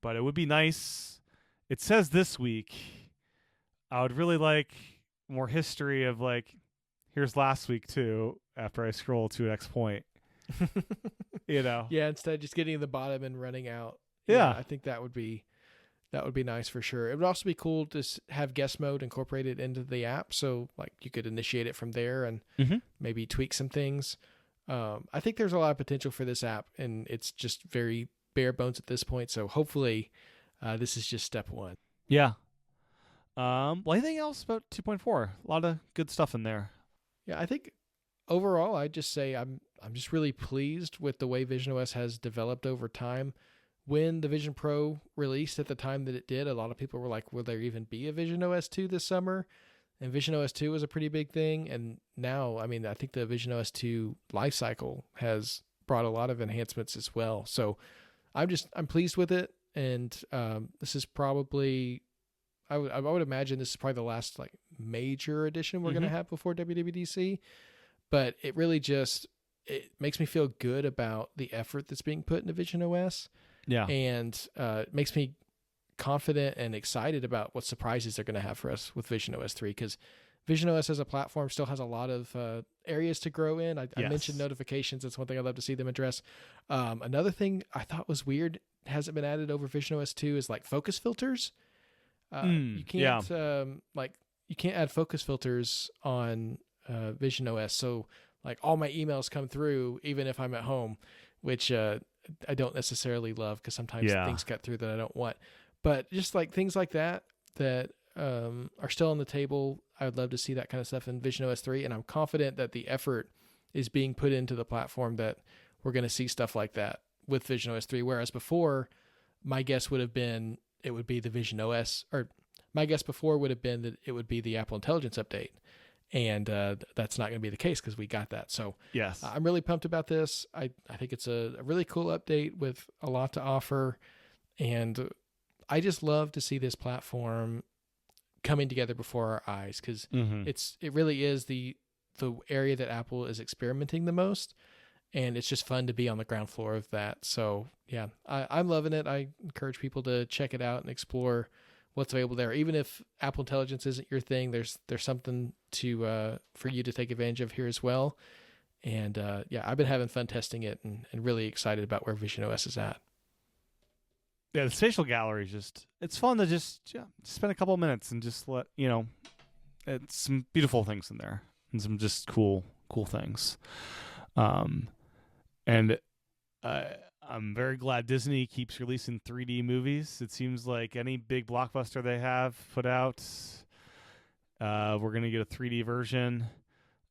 But it would be nice. It says this week. I would really like more history of like, here's last week too, after I scroll to the next point. Yeah, instead of just getting to the bottom and running out. Yeah, I think that would be That would be nice for sure. It would also be cool to have guest mode incorporated into the app, so like you could initiate it from there and maybe tweak some things. I think there's a lot of potential for this app, and it's just very bare bones at this point. So hopefully, this is just step one. Yeah. Well, anything else about 2.4? A lot of good stuff in there. Yeah, I think overall, I'd just say I'm just really pleased with the way visionOS has developed over time. When the Vision Pro released at the time that it did, a lot of people were like, will there even be a visionOS 2 this summer? And visionOS 2 was a pretty big thing. And now, I mean, I think the visionOS 2 lifecycle has brought a lot of enhancements as well. So I'm pleased with it. And this is probably, I would imagine this is probably the last like major edition we're going to have before WWDC. But it really it makes me feel good about the effort that's being put into visionOS. Yeah. And it makes me confident and excited about what surprises they're going to have for us with visionOS 3, because visionOS as a platform still has a lot of areas to grow in. I mentioned notifications. That's one thing I'd love to see them address. Another thing I thought was weird, hasn't been added over visionOS 2, is like focus filters. You can't you can't add focus filters on visionOS. So like all my emails come through even if I'm at home, which I don't necessarily love, because sometimes things get through that I don't want. But just like things like that are still on the table. I would love to see that kind of stuff in visionOS 3, and I'm confident that the effort is being put into the platform that we're going to see stuff like that with visionOS 3. Whereas before, my guess would have been it would be the visionOS, or my guess before would have been that it would be the Apple Intelligence update. And that's not going to be the case because we got that. So yes, I'm really pumped about this. I think it's a really cool update with a lot to offer. And I just love to see this platform coming together before our eyes, because it really is the area that Apple is experimenting the most. And it's just fun to be on the ground floor of that. So yeah, I'm loving it. I encourage people to check it out and explore what's available there. Even if Apple Intelligence isn't your thing, there's something to for you to take advantage of here as well. And I've been having fun testing it and really excited about where visionOS is at. Yeah, the Spatial Gallery is it's fun to just spend a couple of minutes and just let, it's some beautiful things in there and some just cool things. And I'm very glad Disney keeps releasing 3D movies. It seems like any big blockbuster they have put out, we're going to get a 3D version,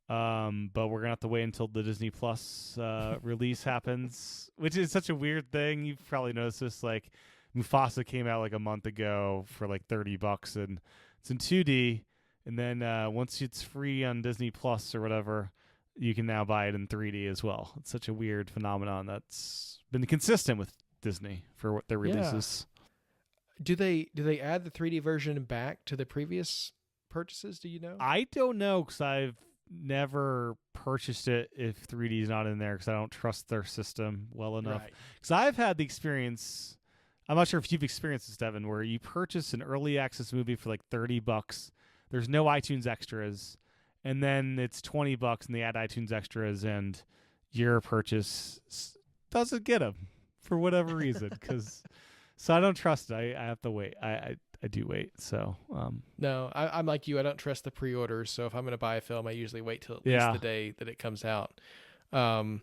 but we're going to have to wait until the Disney Plus release happens, which is such a weird thing. You've probably noticed this, like Mufasa came out like a month ago for like $30 and it's in 2D. And then once it's free on Disney Plus or whatever, you can now buy it in 3D as well. It's such a weird phenomenon that's been consistent with Disney for what their releases. Do they add the 3D version back to the previous purchases? Do you know? I don't know, because I've never purchased it if 3D is not in there, because I don't trust their system well enough. Because I've had the experience, I'm not sure if you've experienced this, Devin, where you purchase an early access movie for like $30. There's no iTunes extras. And then it's $20 and they add iTunes extras, and your purchase doesn't get them for whatever reason. So I don't trust it. I have to wait. I do wait. So no, I'm like you. I don't trust the pre-orders. So if I'm going to buy a film, I usually wait till at least the day that it comes out. I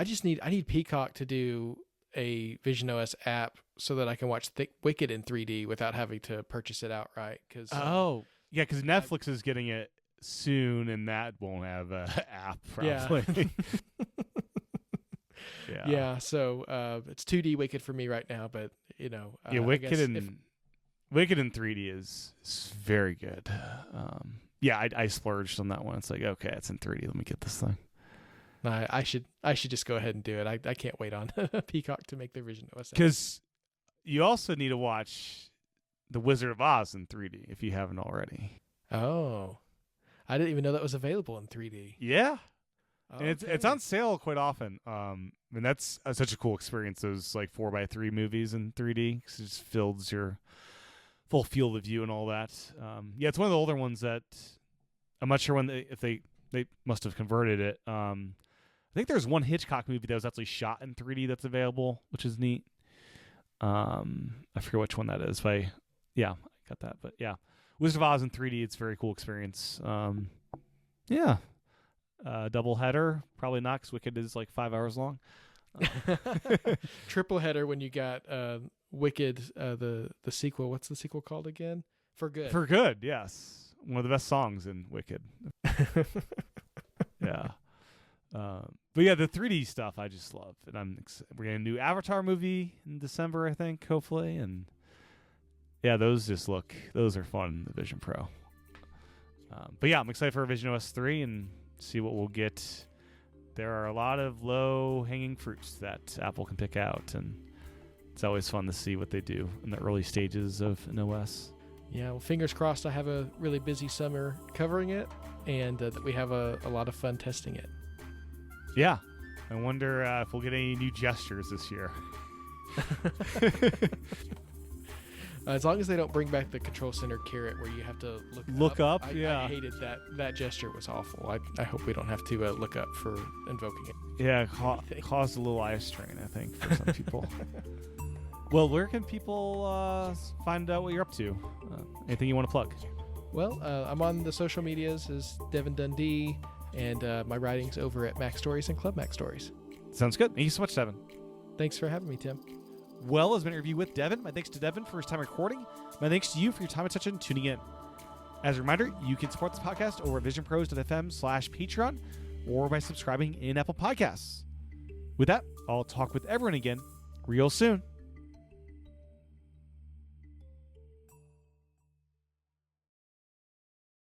need Peacock to do a visionOS app so that I can watch Wicked in 3D without having to purchase it outright. Because Netflix is getting it soon, and that won't have an app probably. So it's 2D Wicked for me right now, but Wicked in 3D is very good. I splurged on that one. It's like, okay, it's in 3D, let me get this thing. I should just go ahead and do it. I can't wait on Peacock to make the visionOS, because you also need to watch The Wizard of Oz in 3D if you haven't already. Oh, I didn't even know that was available in 3D. Yeah. Okay. And it's on sale quite often. And that's such a cool experience, those like 4x3 movies in 3D, because it just fills your full field of view and all that. It's one of the older ones that I'm not sure if they must have converted it. I think there's one Hitchcock movie that was actually shot in 3D that's available, which is neat. I forget which one that is, but I got that. But yeah, Wizard of Oz in 3D. It's a very cool experience. Yeah. Double header, probably not, because Wicked is like 5 hours long. Triple header when you got Wicked, the sequel. What's the sequel called again? For Good. For Good, yes. One of the best songs in Wicked. Yeah. But yeah, the 3D stuff I just love. And we're getting a new Avatar movie in December, I think, hopefully. And yeah, those are fun, the Vision Pro. But yeah, I'm excited for visionOS 3 and see what we'll get. There are a lot of low-hanging fruits that Apple can pick out, and it's always fun to see what they do in the early stages of an OS. Yeah, well, fingers crossed I have a really busy summer covering it, and that we have a lot of fun testing it. Yeah. I wonder if we'll get any new gestures this year. As long as they don't bring back the Control Center carrot where you have to look up. I hated that. That gesture was awful. I hope we don't have to look up for invoking it. Yeah, caused a little eye strain, I think, for some people. Well, where can people find out what you're up to? Anything you want to plug? Well, I'm on the social medias as Devon Dundee, and my writing's over at Mac Stories and Club Mac Stories. Sounds good. Thank you so much, Devon. Thanks for having me, Tim. Well, as an interview with Devon, my thanks to Devon for his time recording. My thanks to you for your time, attention, and tuning in. As a reminder, you can support this podcast over at visionpros.fm/Patreon or by subscribing in Apple Podcasts. With that, I'll talk with everyone again real soon.